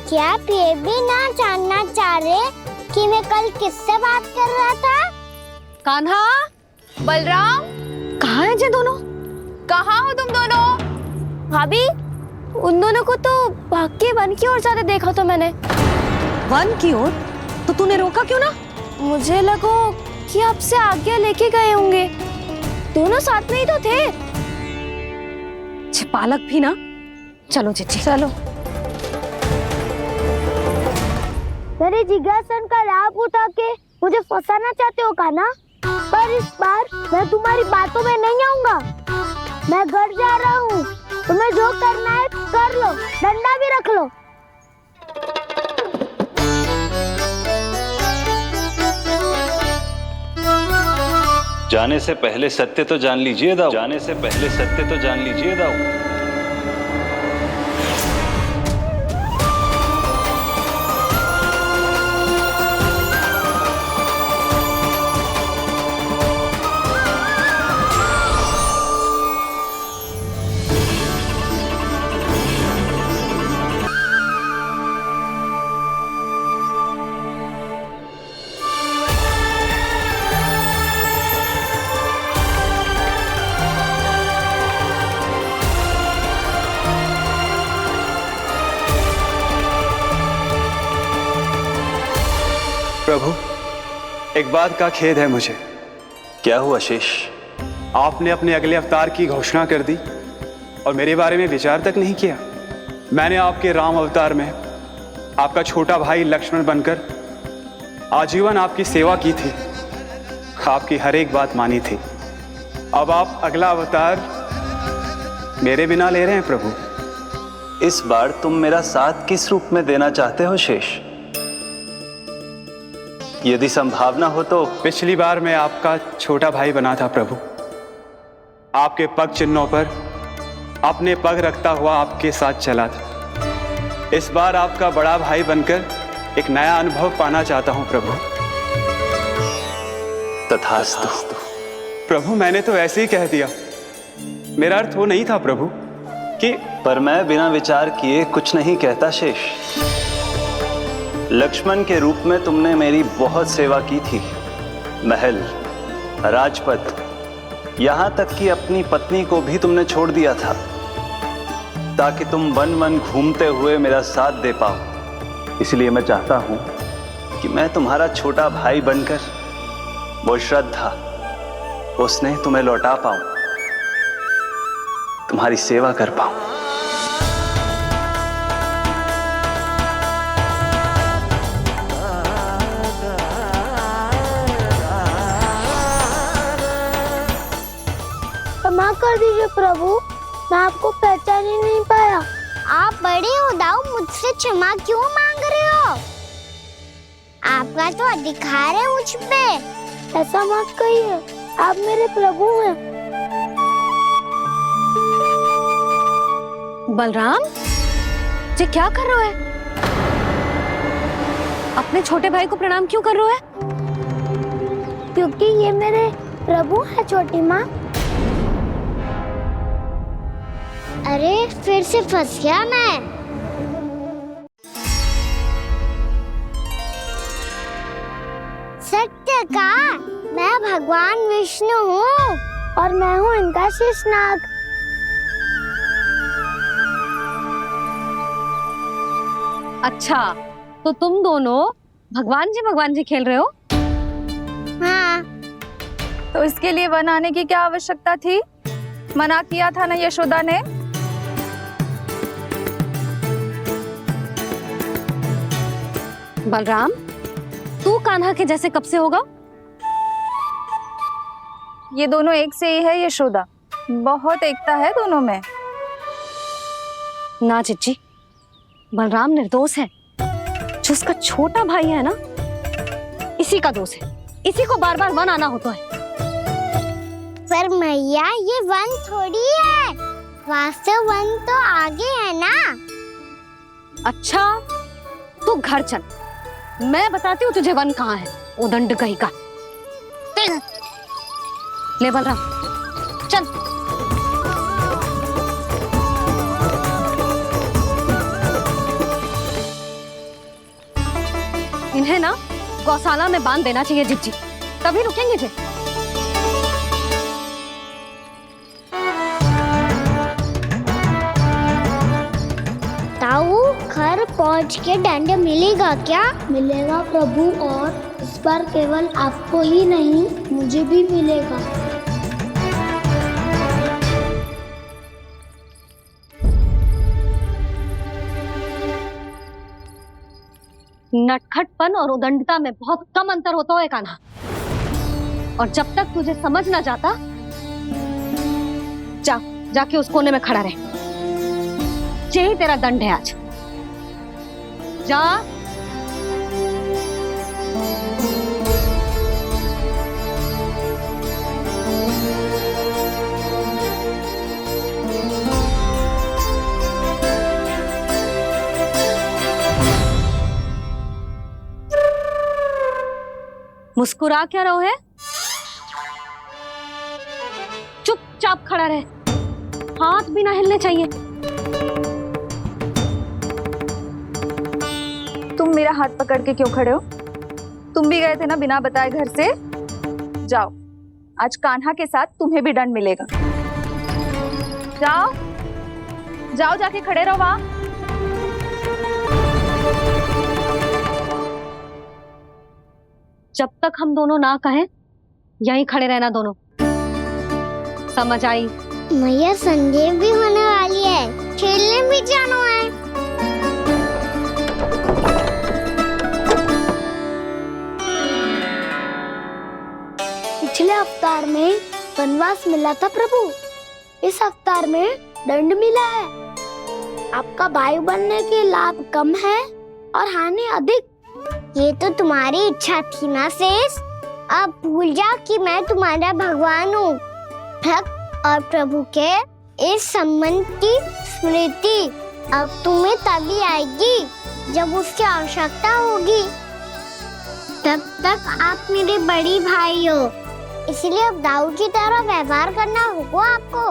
क्या आप ये भी ना जानना चाह रहे कि मैं कल किससे बात कर रहा था? कान्हा, बलराम, कहाँ है ये दोनों? कहाँ हो तुम दोनों? भाभी, उन दोनों को तो भाग के वन की ओर जाते देखा तो मैंने। वन की ओर? तो तूने रोका क्यों ना? मुझे लगा कि आपसे आगे लेके गए होंगे। दोनों साथ में ही तो थे। पालक भी ना। चलो चिट्ठी, चलो। मेरे जिज्ञासन का लाभ उठा के मुझे फंसाना चाहते हो कान्हा? पर इस बार मैं तुम्हारी बातों में नहीं आऊंगा। मैं घर जा रहा हूँ। तुम्हें जो करना है कर लो, डंडा भी रख लो। जाने से पहले सत्य तो जान लीजिए दाऊ। जाने से पहले सत्य तो जान लीजिए दाऊ। प्रभु, एक बात का खेद है मुझे। क्या हुआ शेष? आपने अपने अगले अवतार की घोषणा कर दी और मेरे बारे में विचार तक नहीं किया। मैंने आपके राम अवतार में आपका छोटा भाई लक्ष्मण बनकर आजीवन आपकी सेवा की थी, आपकी हर एक बात मानी थी। अब आप अगला अवतार मेरे बिना ले रहे हैं प्रभु। इस बार तुम मेरा साथ किस रूप में देना चाहते हो शेष? यदि संभावना हो तो। पिछली बार मैं आपका छोटा भाई बना था प्रभु। आपके पग चिन्हों पर अपने पग रखता हुआ आपके साथ चला था। इस बार आपका बड़ा भाई बनकर एक नया अनुभव पाना चाहता हूं प्रभु। तथास्तु। प्रभु, मैंने तो ऐसे ही कह दिया। मेरा अर्थ वो नहीं था प्रभु कि। पर मैं बिना विचार किए कुछ नहीं कहता शेष। लक्ष्मण के रूप में तुमने मेरी बहुत सेवा की थी। महल, राजपथ, यहां तक कि अपनी पत्नी को भी तुमने छोड़ दिया था ताकि तुम वन वन घूमते हुए मेरा साथ दे पाओ। इसलिए मैं चाहता हूं कि मैं तुम्हारा छोटा भाई बनकर वो श्रद्धा, वो स्नेह तुम्हें लौटा पाऊं, तुम्हारी सेवा कर पाऊं। क्षमा कर दीजिए प्रभु, मैं आपको पहचान ही नहीं पाया। आप बड़े हो दाऊ, मुझसे क्षमा क्यों मांग रहे हो? आपका तो अधिकार है मुझ पे। ऐसा मत कहिए, आप मेरे प्रभु हैं। बलराम, ये क्या कर रहे हो है? अपने छोटे भाई को प्रणाम क्यों कर रहे हो है? क्योंकि ये मेरे प्रभु है छोटी माँ। अरे फिर से फंस गया मैं। सत्य का, मैं भगवान विष्णु हूँ और मैं हूँ इनका शेषनाग। अच्छा, तो तुम दोनों भगवान जी खेल रहे हो? हाँ। तो इसके लिए वन आने की क्या आवश्यकता थी? मना किया था ना यशोदा ने। बलराम, तू कान्हा के जैसे कब से होगा? ये दोनों एक से ही है यशोदा, बहुत एकता है दोनों में। ना चिच्ची, बलराम निर्दोष है। जो उसका छोटा भाई है ना, इसी का दोष है। इसी को बार बार वन आना होता है। पर मैया, ये वन थोड़ी है, वास्तव वन तो आगे है ना। अच्छा, तू घर चल, मैं बताती हूँ तुझे वन कहाँ है। उदंड कहीं का। ले बलराम चल। इन्हें ना गौशाला में बांध देना चाहिए जिज्जी, तभी रुकेंगे जी। ताऊ घर पहुंच के दंड मिलेगा क्या? मिलेगा प्रभु, और इस बार केवल आपको ही नहीं मुझे भी मिलेगा। नटखटपन और उदंडता में बहुत कम अंतर होता है कान्हा, और जब तक तुझे समझ ना जाता, जाके उस कोने में खड़ा रहे। यही तेरा दंड है आज। जा। मुस्कुरा क्या रहो है? चुपचाप खड़ा रहे, हाथ भी ना हिलने चाहिए। तुम मेरा हाथ पकड़ के क्यों खड़े हो? तुम भी गए थे ना बिना बताए घर से। जाओ, आज कान्हा के साथ तुम्हें भी दंड मिलेगा। जाओ जाओ, जाके खड़े रहो वहां। जब तक हम दोनों ना कहें, यहीं खड़े रहना दोनों। समझ आई? मैया संध्या भी होने वाली है, खेलने भी जाना है। पिछले अवतार में वनवास मिला था प्रभु, इस अवतार में दंड मिला है। आपका भाई बनने के लाभ कम है और हानि अधिक। ये तो तुम्हारी इच्छा थी ना शेष। अब भूल जा कि मैं तुम्हारा भगवान हूँ। भक्त और प्रभु के इस संबंध की स्मृति अब तुम्हें तभी आएगी जब उसकी आवश्यकता होगी। तब तक आप मेरे बड़ी भाई हो, इसलिए अब दाऊ की तरह व्यवहार करना होगा आपको।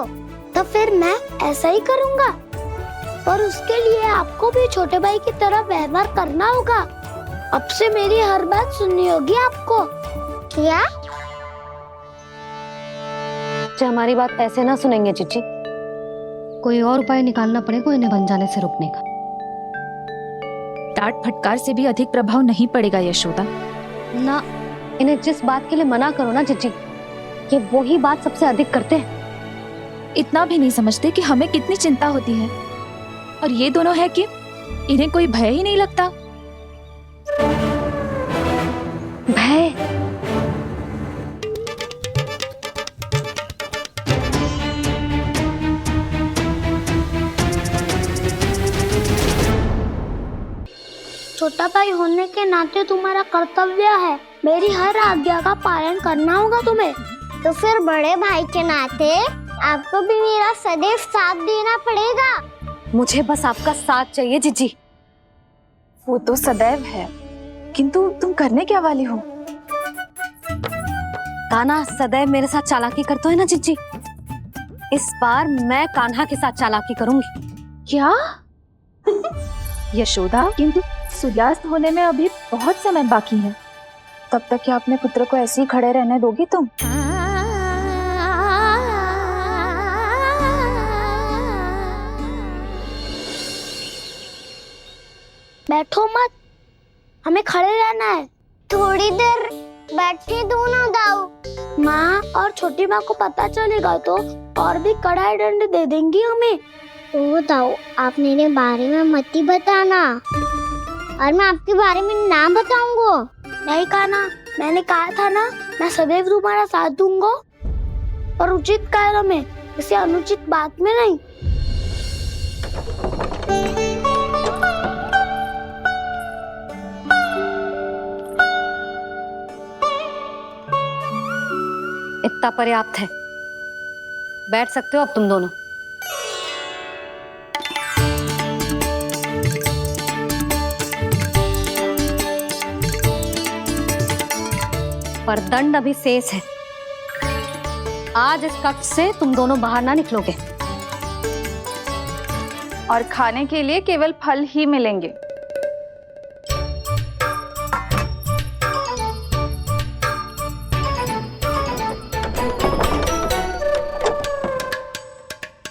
तो फिर मैं ऐसा ही करूँगा, पर उसके लिए आपको भी छोटे भाई की तरह व्यवहार करना होगा। अब से मेरी हर बात सुननी होगी आपको। क्या? हमारी बात ऐसे ना सुनेंगे चिच्ची, कोई और उपाय निकालना पड़ेगा इन्हें बन जाने से रुकने का। डांट फटकार से भी अधिक प्रभाव नहीं पड़ेगा यशोदा। ना, इन्हें जिस बात के लिए मना करो ना चिच्ची, ये वही बात सबसे अधिक करते हैं। इतना भी नहीं समझते कि हमें कितनी चिंता होती है, और ये दोनों है कि इन्हें कोई भय ही नहीं लगता। भय? छोटा भाई होने के नाते तुम्हारा कर्तव्य है, मेरी हर आज्ञा का पालन करना होगा तुम्हें। तो फिर बड़े भाई के नाते आपको भी मेरा सदैव साथ देना पड़ेगा। मुझे बस आपका साथ चाहिए जिज्जी। वो तो सदैव है, किंतु तुम करने क्या वाली हो? कान्हा सदैव मेरे साथ चालाकी करते है ना जिज्जी, इस बार मैं कान्हा के साथ चालाकी करूंगी। क्या? यशोदा, किंतु सूर्यास्त होने में अभी बहुत समय बाकी है, तब तक क्या अपने पुत्र को ऐसे ही खड़े रहने दोगी तुम? बैठो मत, हमें खड़े रहना है। थोड़ी देर बैठे दो ना दाऊ। माँ और छोटी माँ को पता चलेगा तो और भी कड़ा दंड दे देंगी हमें। ओ दाऊ, आप मेरे बारे में मत ही बताना, और मैं आपके बारे में ना बताऊंगा। नहीं कान्हा, मैंने कहा था ना, मैं सदैव तुम्हारा साथ दूंगा, और उचित कार्य में, इसे अनुचित बात में नहीं। इतना पर्याप्त है, बैठ सकते हो अब तुम दोनों। पर दंड अभी शेष है। आज इस कक्ष से तुम दोनों बाहर ना निकलोगे। और खाने के लिए केवल फल ही मिलेंगे।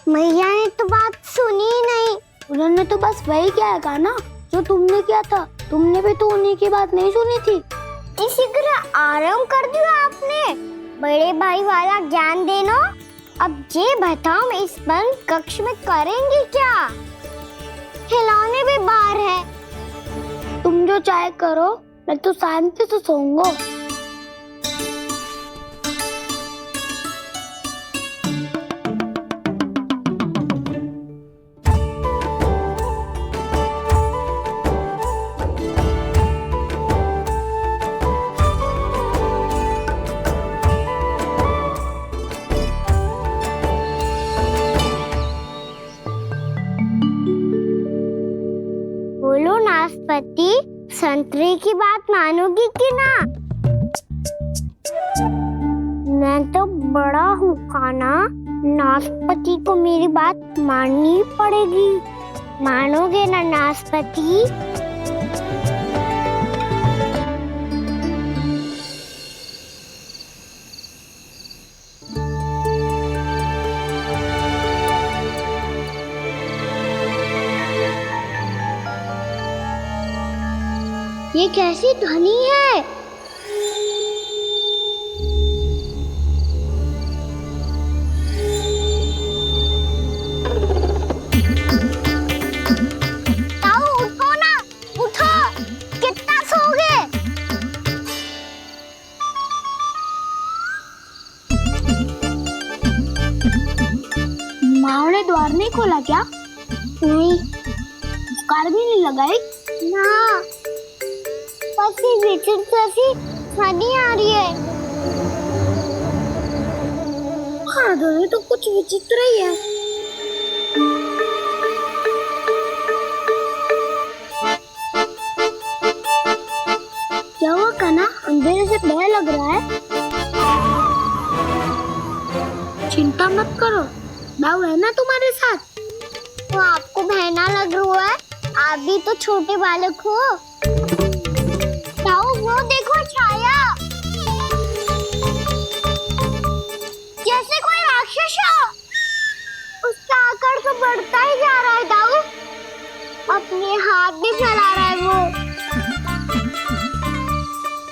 मैया ने तो बात सुनी ही नहीं। उन्होंने तो बस वही कहा ना जो तुमने किया था। तुमने भी तो उन्हीं की बात नहीं सुनी थी। इसी तरह आराम कर दिया आपने। बड़े भाई वाला ज्ञान देना। अब ये बताओ इस बंद कक्ष में करेंगे क्या? खिलौने भी बाहर है। तुम जो चाहे करो, मैं तो शांति से सोऊंगा। बोलो नाशपाती, संतरे की बात मानोगी कि ना? मैं तो बड़ा हूँ काना, नाशपाती को मेरी बात माननी ही पड़ेगी। मानोगे ना नाशपाती? ये कैसी ध्वनि है? ताऊ उठो ना, उठो। कितना सोओगे? माँ ने द्वार नहीं खोला क्या? नहीं। कार भी नहीं लगाई? ना, बस ये विचित्र सी ध्वनि आ रही है। हाँ, ध्वनि तो कुछ विचित्र ही है। क्या हुआ काना? अंधेरे से डर लग रहा है। चिंता मत करो, दाऊ है ना तुम्हारे साथ। तो आपको बहना लग रहा है? आप भी तो छोटे बालक हो। ताऊ वो देखो छाया, जैसे कोई राक्षस हो। उसका आकार तो बढ़ता ही जा रहा है ताऊ। अपने हाथ भी फैला रहा है वो।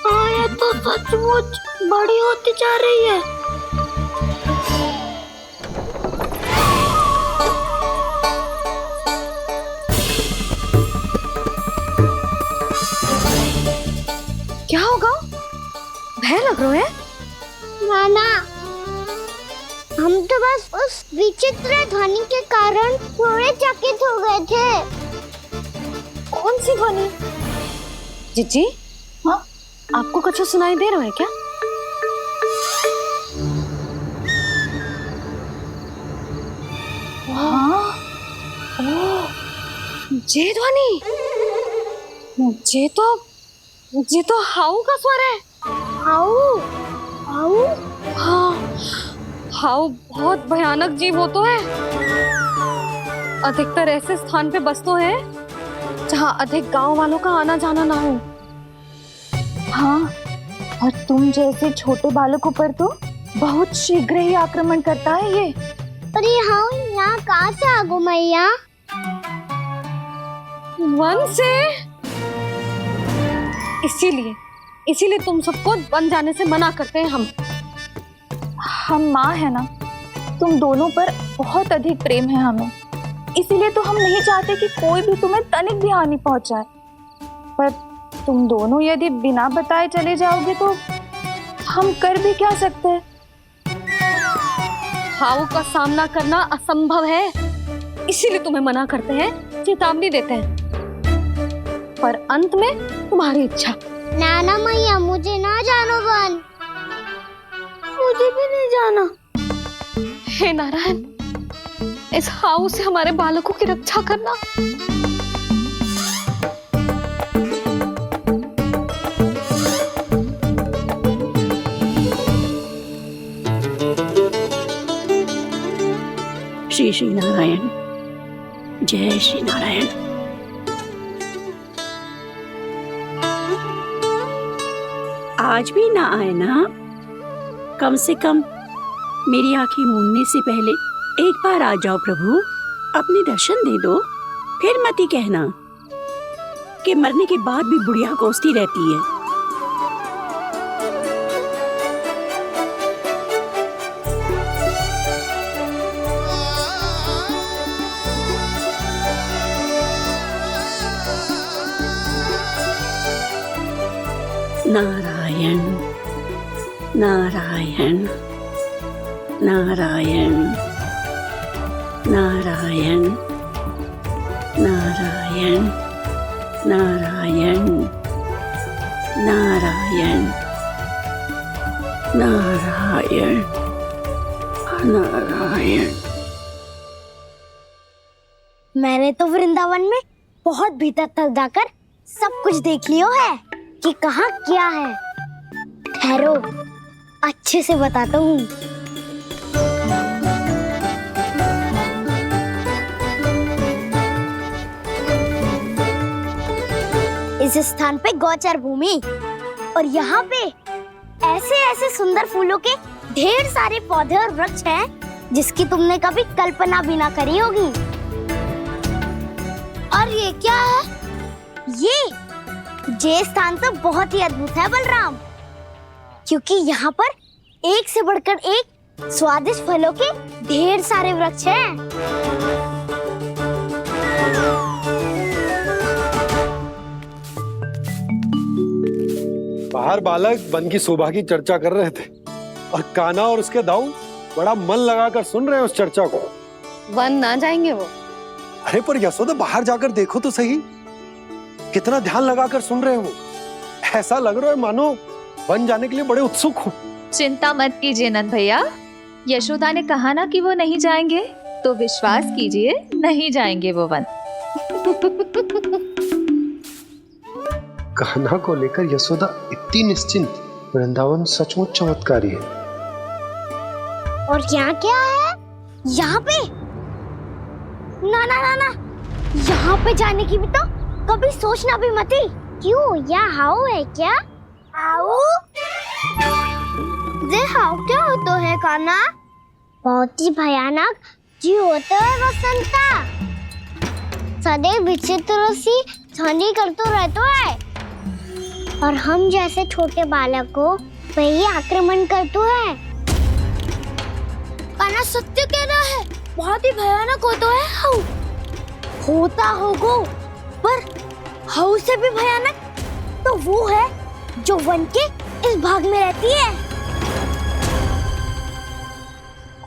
हाँ, ये तो सचमुच बड़ी होती जा रही है। क्या होगा? भय लग रहा है? नाना, हम तो बस उस विचित्र ध्वनि के कारण थोड़े चकित हो गए थे। कौन सी ध्वनि? जीजी, हाँ, आपको कुछ सुनाई दे रहा है क्या? हाँ, ओह, ये ध्वनि, ये तो हाउ का स्वर है। हाउ? हाउ? हाँ, हाउ बहुत भयानक जीव हो तो है। अधिकतर ऐसे स्थान पे बसते हैं जहाँ अधिक गांव वालों का आना जाना ना हो। हाँ, और तुम जैसे छोटे बालकों पर तो बहुत शीघ्र ही आक्रमण करता है ये। अरे हाउ यहाँ कहाँ से आ गो मैया? वन से। इसीलिए तुम सबको वन जाने से मना करते हैं हम माँ है ना, तुम दोनों पर बहुत अधिक प्रेम है हमें, इसीलिए तो हम नहीं चाहते कि कोई भी तुम्हें तनिक भी हानि पहुंचाए। पर तुम दोनों यदि बिना बताए चले जाओगे तो हम कर भी क्या सकते हैं? हाउ का सामना करना असंभव है, इसीलिए तुम्हें मना करते हैं, चेतावनी देते हैं। पर अंत में तुम्हारी इच्छा। नाना मैया, मुझे ना जानो वन। मुझे भी नहीं जाना। हे नारायण, इस हाउ से हमारे बालकों की रक्षा करना। श्री श्री नारायण, जय श्री नारायण। आज भी ना आए ना? कम से कम मेरी आंखें मूंदने से पहले एक बार आ जाओ प्रभु, अपने दर्शन दे दो। फिर मत ही कहना कि मरने के बाद भी बुढ़िया कोसती रहती है। नारायण नारायण नारायण नारायण नारायण नारायण नारायण नारायण नारायण। मैंने तो वृंदावन में बहुत भीतर तक जाकर सब कुछ देख लियो है कि कहाँ क्या है। ठहरो, अच्छे से बताता हूँ। इस स्थान पे गौचर भूमि और यहाँ पे ऐसे ऐसे सुंदर फूलों के ढेर सारे पौधे और वृक्ष हैं जिसकी तुमने कभी कल्पना भी ना करी होगी। और ये क्या है? ये स्थान तो बहुत ही अद्भुत है बलराम, क्योंकि यहाँ पर एक से बढ़कर एक स्वादिष्ट फलों के ढेर सारे वृक्ष हैं। बाहर बालक वन की शोभा की चर्चा कर रहे थे और कान्हा और उसके दाऊ बड़ा मन लगाकर सुन रहे हैं उस चर्चा को। वन ना जाएंगे वो? अरे पर यशोदा, बाहर जाकर देखो तो सही, कितना ध्यान लगाकर सुन रहे हैं वो। ऐसा लग रहा है मानो वन जाने के लिए बड़े उत्सुक हो। चिंता मत कीजिए नंद भैया, यशोदा ने कहा ना कि वो नहीं जाएंगे, तो विश्वास कीजिए नहीं जाएंगे वो वन। कान्हा को लेकर यशोदा इतनी निश्चिंत, वृंदावन सचमुच चमत्कारी है। और यहाँ क्या है? यहाँ पे ना ना ना ना, यहाँ पे जाने की भी तो कभी सोचना भी मत ही। क्यों, यहाँ हाउ है क्या? हाउ? ये हाउ क्या होता है कान्हा? बहुत ही भयानक जी होता है वसंता। सदैव विचित्र सी ध्वनि करते रहता है और हम जैसे छोटे बालक को वही आक्रमण करते हैं। कान्हा सत्य कह रहा है, बहुत ही भयानक होता है हाउ। होता होगा, पर हाउ से भी भयानक तो वो है जो वन के इस भाग में रहती है।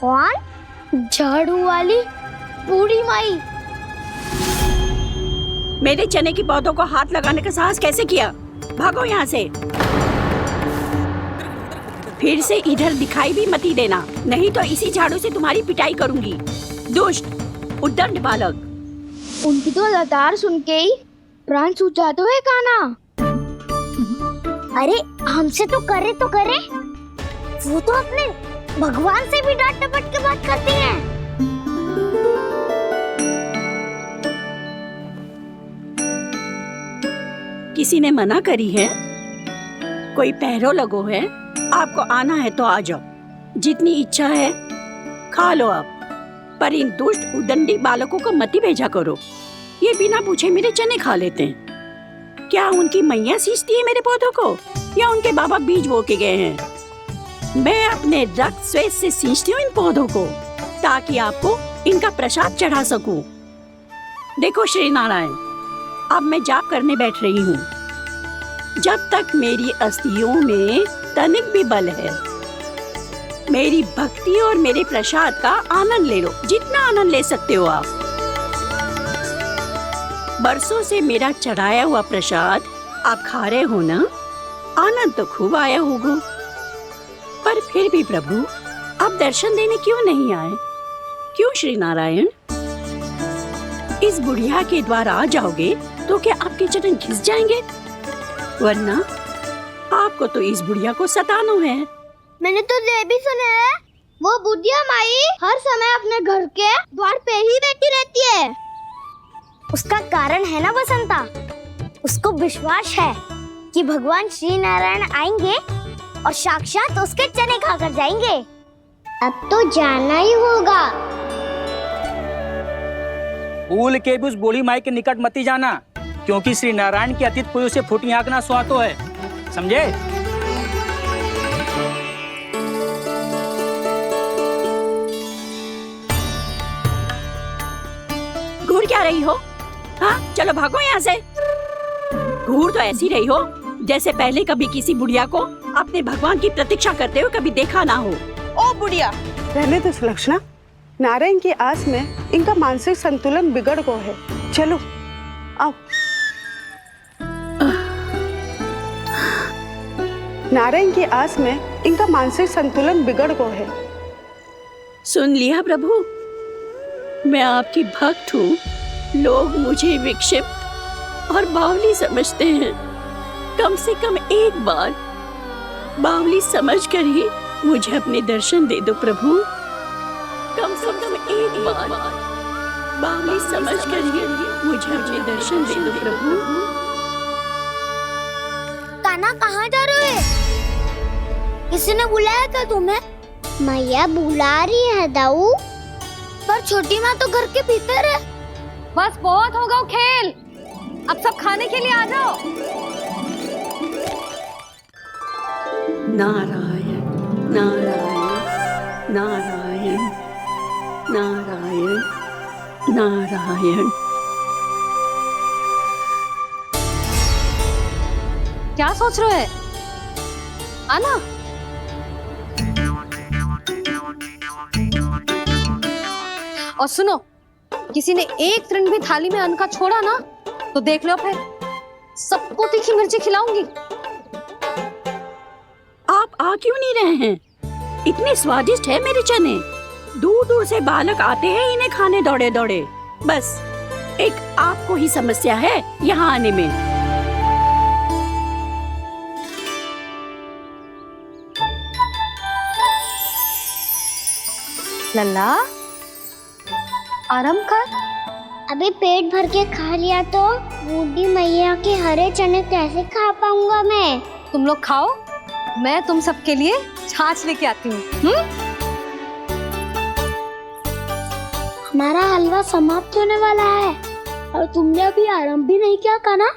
कौन? झाड़ू वाली बूढ़ी माई। मेरे चने की पौधों को हाथ लगाने का साहस कैसे किया? भागो यहाँ से। फिर से इधर दिखाई भी मत ही देना, नहीं तो इसी झाड़ू से तुम्हारी पिटाई करूंगी। दुष्ट उद्दंड बालक। उनकी तो लतार सुन के ही प्राण छूट जाते हुए कान्हा। अरे हमसे तो करे, वो तो अपने भगवान से भी डांट डपट के बात करती हैं। किसी ने मना करी है? कोई पहरो लगो है? आपको आना है तो आ जाओ, जितनी इच्छा है खा लो आप, पर इन दुष्ट उदंडी बालकों को मत ही भेजा करो। ये बिना पूछे मेरे चने खा लेते हैं। क्या उनकी मैया सींचती है मेरे पौधों को, या उनके बाबा बीज बो के गए हैं? मैं अपने रक्त स्वेद से सींचती हूँ इन पौधों को, ताकि आपको इनका प्रसाद चढ़ा सकूं। देखो श्री नारायण, अब मैं जाप करने बैठ रही हूँ। जब तक मेरी अस्थियों में तनिक भी बल है, मेरी भक्ति और मेरे प्रसाद का आनंद ले लो, जितना आनंद ले सकते हो आप। बरसों से मेरा चढ़ाया हुआ प्रसाद आप खा रहे हो ना, आनंद तो खूब आया होगा। पर फिर भी प्रभु, आप दर्शन देने क्यों नहीं आए? क्यों श्री नारायण? इस बुढ़िया के द्वार आ जाओगे तो क्या आपके चरण घिस जाएंगे? वरना आपको तो इस बुढ़िया को सताना है। मैंने तो ये भी सुना है, वो बुढ़िया माई हर समय अपने घर के द्वार पे ही बैठी रहती है। उसका कारण है ना बसंता, उसको विश्वास है कि भगवान श्री नारायण आएंगे और साक्षात उसके चने खाकर जाएंगे। अब तो जाना ही होगा। भूल के भी उस बूढ़ी माई के निकट मती जाना, क्योंकि श्री नारायण की अतीत पुरुष से फूटी आंख ना सुहातो है, समझे? घूर क्या रही हो? हाँ, चलो भागो यहाँ से। घूर तो ऐसी रही हो जैसे पहले कभी किसी बुढ़िया को अपने भगवान की प्रतीक्षा करते हुए कभी देखा ना हो। ओ बुढ़िया, पहले तो सुलक्षणा, नारायण की आस में इनका मानसिक संतुलन बिगड़ गया है। चलो आओ। नारायण की आस में इनका मानसिक संतुलन बिगड़ गया है। सुन लिया प्रभु, मैं आपकी भक्त हूँ। लोग मुझे विक्षिप्त और बावली समझते हैं। कम से कम एक बार बावली समझकर ही मुझे अपने दर्शन दे दो प्रभु। कम से कम एक बार बावली समझकर ही मुझे अपने दर्शन दे दो प्रभु। कान्हा कहाँ जा रहे हो? किसी ने बुलाया था तुम्हें? मैया बुला रही है दाऊ, पर छोटी माँ तो घर के भीतर है। बस बहुत होगा खेल, अब सब खाने के लिए आ जाओ। नारायण नारायण नारायण नारायण नारायण। क्या सोच रहे हैं? आना। और सुनो, किसी ने एक तृण भी थाली में अन्न का छोड़ा ना तो देख लो, फिर सबको तीखी मिर्ची खिलाऊंगी। आप आ क्यों नहीं रहे हैं? इतने स्वादिष्ट है मेरे चने। दूर दूर से बालक आते हैं इन्हें खाने दौड़े दौड़े। बस एक आपको ही समस्या है यहाँ आने में। लल्ला, आराम कर। अभी पेट भर के खा लिया तो बूढ़ी मैया के हरे चने कैसे खा पाऊंगा मैं? तुम लोग खाओ, मैं तुम सबके लिए छाछ लेके आती हूँ। हमारा हलवा समाप्त होने वाला है और तुमने अभी आराम भी नहीं किया कान्हा।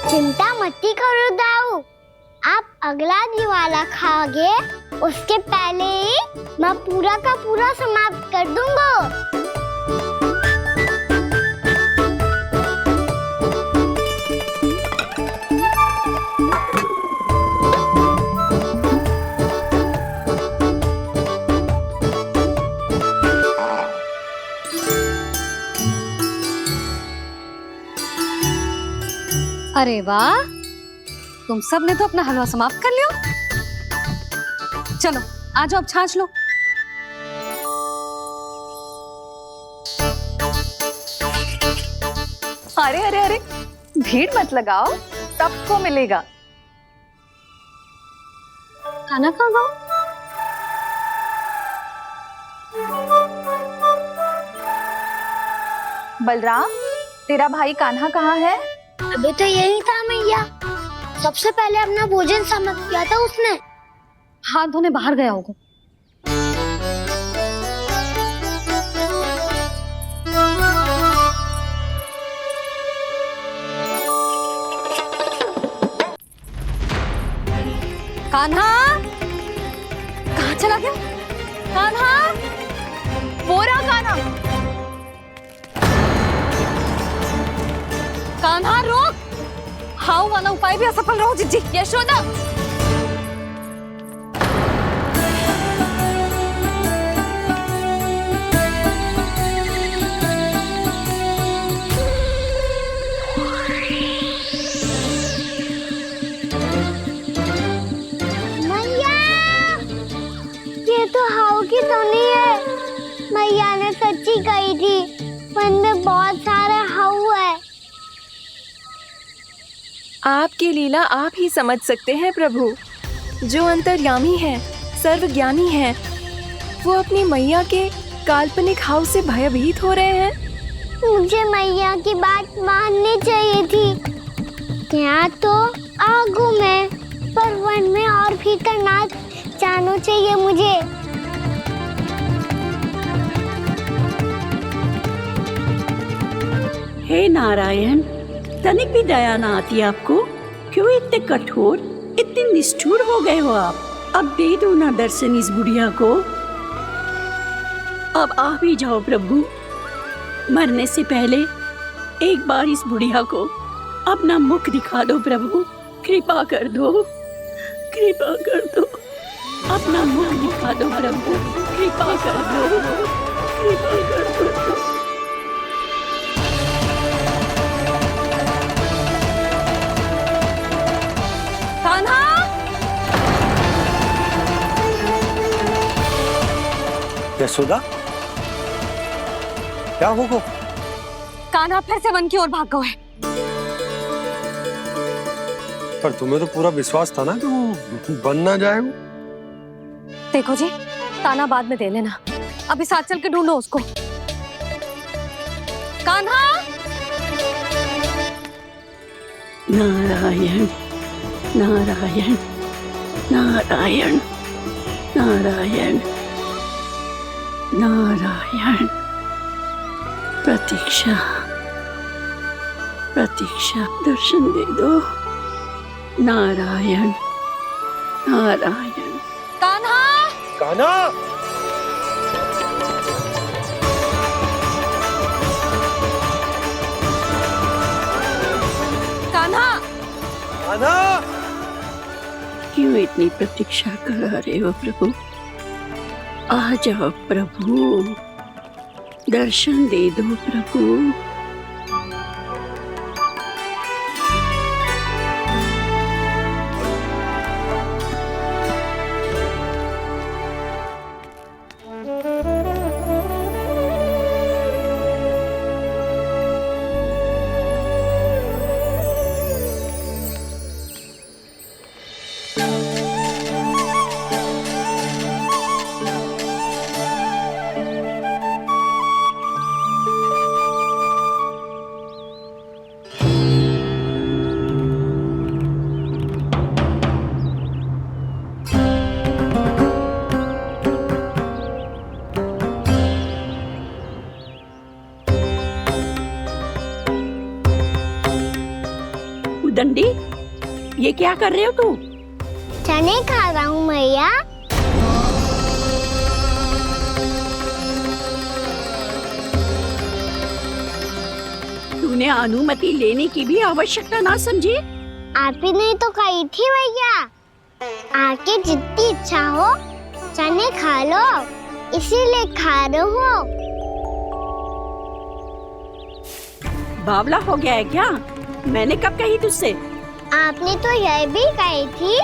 चिंता मत करो दाऊ, आप अगला दिवाला खाओगे उसके पहले ही मैं पूरा का पूरा समाप्त कर दूंगा। अरे वाह, तुम सब ने तो अपना हलवा समाप्त कर लिया। चलो आ जाओ, अब छाछ लो। अरे अरे अरे, भीड़ मत लगाओ, सबको मिलेगा। खाना खा जाओ। बलराम, तेरा भाई कान्हा कहाँ है? अभी तो यही था मैया, सबसे पहले अपना भोजन समाप्त किया था उसने। हाथ धोने बाहर गया होगा। कान्हा कहाँ चला गया? कान्हा, वो रहा कान्हा। कान्हा रोक, हाउ वाला उपाय भी असफल रहो जिज्जी। यशोदा, मैया, ये तो हाउ की धुनी है। मैया ने सच्ची कही थी, वन में बहुत सारे हाउ है। आपकी लीला आप ही समझ सकते हैं प्रभु। जो अंतर्यामी है, सर्वज्ञानी है, वो अपनी मैया के काल्पनिक हाव से भयभीत हो रहे हैं। मुझे मैया की बात माननी चाहिए थी। यहाँ तो आगू में, पर वन में और भीतर ना जाना चाहिए मुझे। हे नारायण, तनिक भी दया ना आती आपको? क्यों इतने कठोर, इतने निष्ठुर हो गए हो आप? अब दे दो ना दर्शन इस बुढ़िया को। अब आ भी जाओ प्रभु। मरने से पहले एक बार इस बुढ़िया को अपना मुख दिखा दो प्रभु। कृपा कर दो, कृपा कर दो। अपना मुख दिखा दो प्रभु, कृपा कर दो, कृपा कर दो। कान्हा! यशोदा, क्या होगा? कान्हा फिर से वन की ओर भाग गए। पर तुम्हें तो पूरा विश्वास था ना कि वो बन ना जाए। देखो जी, ताना बाद में दे लेना, अभी साथ चल के ढूंढो उसको। कान्हा! नारायण नारायण नारायण नारायण नारायण। प्रतीक्षा प्रतीक्षा, दर्शन दे दो। नारायण नारायण। कान्हा! कान्हा! कान्हा! कान्हा! क्यों इतनी प्रतीक्षा करा रहे हो प्रभु? आ जाओ प्रभु, दर्शन दे दो प्रभु। दंडी, ये क्या कर रहे हो तू? चने खा रहा हूँ मैया। तूने अनुमति लेने की भी आवश्यकता ना समझी? आप ही ने तो कही थी भैया, आके जितनी इच्छा हो चने खा लो, इसीलिए खा रहे हो। बावला हो गया है क्या? मैंने कब कही तुझसे? आपने तो यह भी कही थी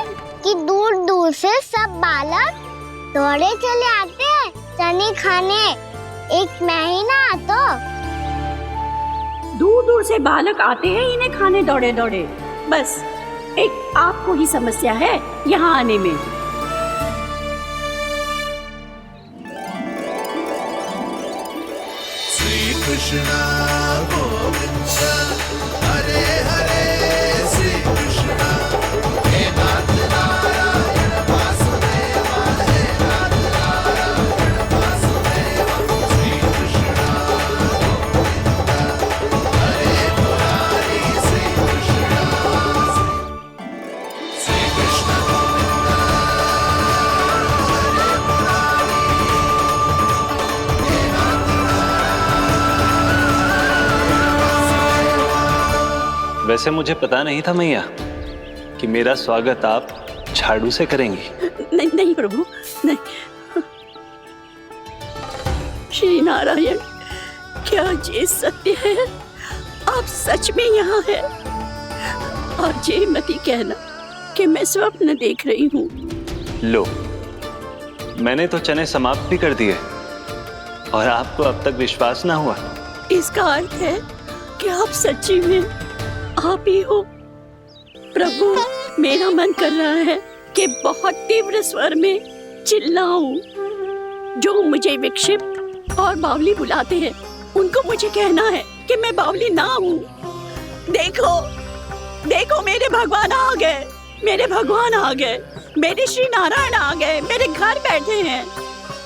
कि दूर दूर से सब बालक दौड़े चले आते हैं चने खाने, एक महीना तो दूर दूर से बालक आते हैं इन्हें खाने दौड़े दौड़े। बस एक आपको ही समस्या है यहाँ आने में। श्री कृष्ण गोविंद हरे हरे, श्री कृष्ण हे नाथ नारायण वासुदेवा, हे नाथ नारायण वासुदेवा। श्री कृष्ण गोविंद हरे मुरारी, श्री कृष्ण श्री कृष्ण गोविंद हरे मुरारी, हे नाथ वैसे मुझे पता नहीं था मैया कि मेरा स्वागत आप झाड़ू से करेंगी। नहीं नहीं प्रभु, नहीं। श्री नारायण, क्या ये सत्य है? आप सच में यहाँ हैं? और ये मत ही कहना कि मैं स्वप्न देख रही हूँ। लो, मैंने तो चने समाप्त भी कर दिए और आपको अब तक विश्वास ना हुआ। इसका अर्थ है कि आप सच्ची में आप ही हो। प्रभु, मेरा मन कर रहा है कि बहुत तीव्र स्वर में चिल्लाऊं। जो मुझे विक्षिप्त और बावली बुलाते हैं, उनको मुझे कहना है कि मैं बावली ना हूँ। देखो, देखो मेरे भगवान आ गए, मेरे भगवान आ गए, मेरे श्री नारायण आ गए, मेरे घर बैठे हैं।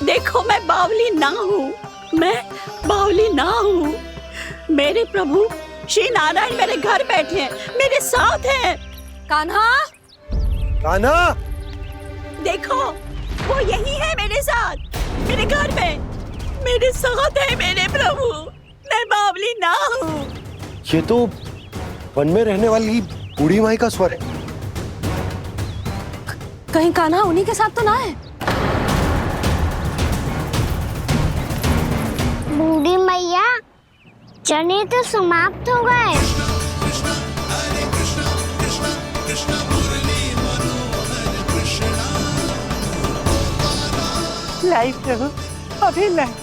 देखो मैं बावली ना हूँ, मैं बावली ना हूँ। मेरे प्रभु श्री नारायण मेरे घर बैठे हैं, मेरे साथ हैं। कान्हा, कान्हा, देखो वो यही है मेरे साथ, मेरे घर में मेरे साथ है मेरे प्रभु। मैं बावली ना हूँ। ये तो वन में रहने वाली बूढ़ी माई का स्वर है। कहीं कान्हा उन्हीं के साथ तो ना है? बूढ़ी मैया, चने तो समाप्त हो गए। लाई प्रभु, अभी लाई।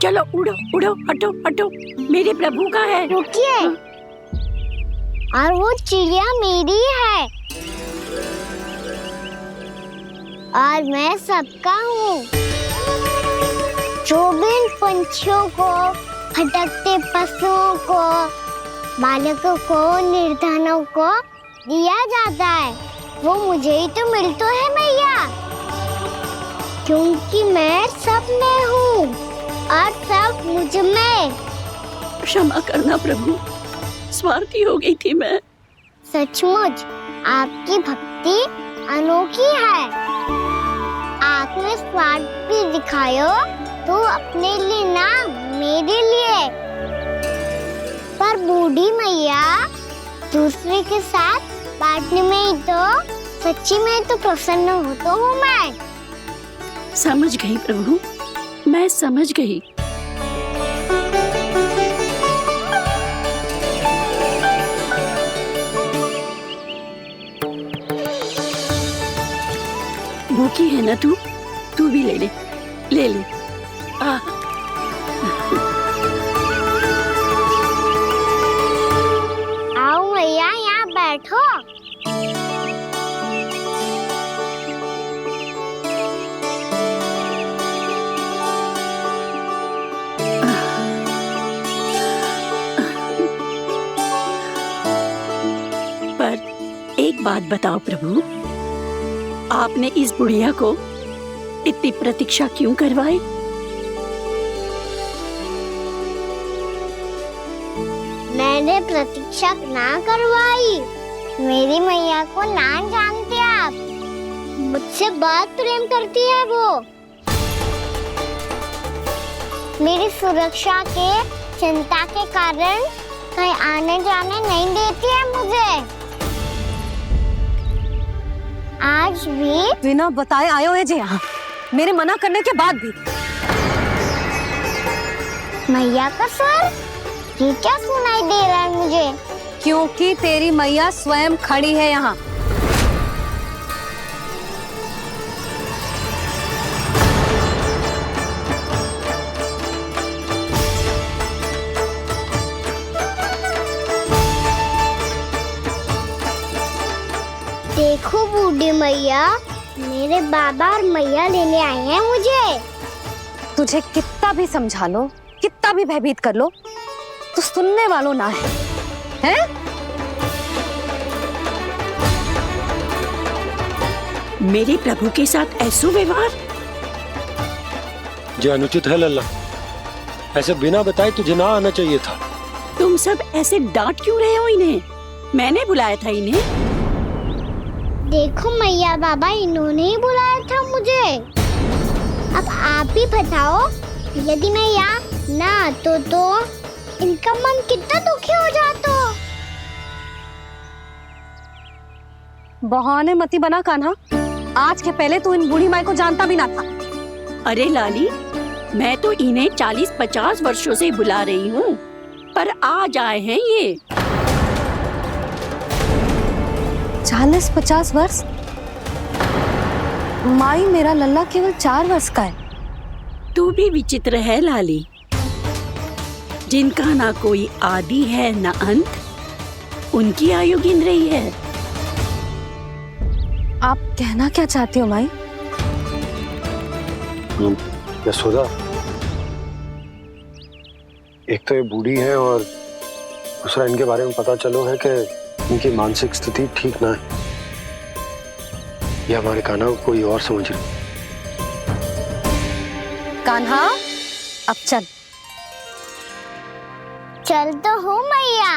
चलो उड़ो उड़ो, हटो हटो, मेरे प्रभु का है। रुकिए, और वो चिड़िया मेरी है और मैं सबका हूँ। जो भी इन पंछियों को, भटकते पशुओं को, बालकों को, निर्धनों को दिया जाता है, वो मुझे ही तो मिलता है मैया, क्योंकि मैं सब में हूँ और सब मुझ में। क्षमा करना प्रभु, स्वार्थी हो गई थी मैं। सचमुच आपकी भक्ति अनोखी है। आपने स्वार्थ भी दिखायो तो अपने लिए ना, मेरे लिए। पर बूढ़ी मैया, दूसरे के साथ बांटने में ही तो सच्ची में तो प्रसन्न होता हूँ मैं। समझ गई प्रभु, मैं समझ गई। भूखी है ना तू? तू भी ले ले, ले ले। आओ मैया, यहाँ बैठो। एक बात बताओ प्रभु, आपने इस बुढ़िया को इतनी प्रतीक्षा क्यों करवाई? मैंने प्रतीक्षा ना करवाई। मेरी मैया को ना जानते आप, मुझसे बहुत प्रेम करती है वो। मेरी सुरक्षा के चिंता के कारण कहीं आने जाने नहीं देती है मुझे। आज भी बिना बताए आयो है जे यहाँ, मेरे मना करने के बाद भी। मैया का स्वर, ये क्या सुनाई दे रहा है मुझे? क्योंकि तेरी मैया स्वयं खड़ी है यहाँ। देखो बूढ़ी मैया, मेरे बाबा और मैया लेने आए हैं मुझे। तुझे कितना भी समझा लो, कितना भी भयभीत कर लो, तो सुनने वालों ना है, हैं? मेरे प्रभु के साथ ऐसा व्यवहार जो अनुचित है लल्ला। ऐसे बिना बताए तुझे ना आना चाहिए था। तुम सब ऐसे डांट क्यों रहे हो इन्हें? मैंने बुलाया था इन्हें। देखो मैया बाबा इन्होंने ही बुलाया था मुझे। अब आप ही बताओ, यदि मैं यहाँ ना आतो तो इनका मन कितना दुखी हो जाता। बहाने मती बना कान्हा, आज के पहले तू इन बूढ़ी माई को जानता भी ना था। अरे लाली, मैं तो इन्हें 40-50 वर्षों से बुला रही हूँ, पर आज आए हैं ये। 40-50 वर्ष? माई, मेरा लल्ला केवल 4 वर्ष का है। तू भी विचित्र है लाली, जिनका ना कोई आदि है ना अंत, उनकी आयु गिन रही है। आप कहना क्या चाहती हो माई? यशोदा, एक तो ये बूढ़ी है और दूसरा इनके बारे में पता चलो है कि इनकी मानसिक स्थिति ठीक ना है। ये हमारे कान्हा को कोई और समझ रही। कान्हा, अब चल। चल तो हो मैया।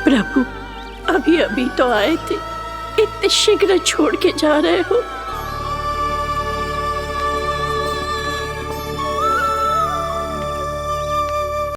प्रभु, अभी अभी तो आए थे, इतने शीघ्र छोड़ के जा रहे हो।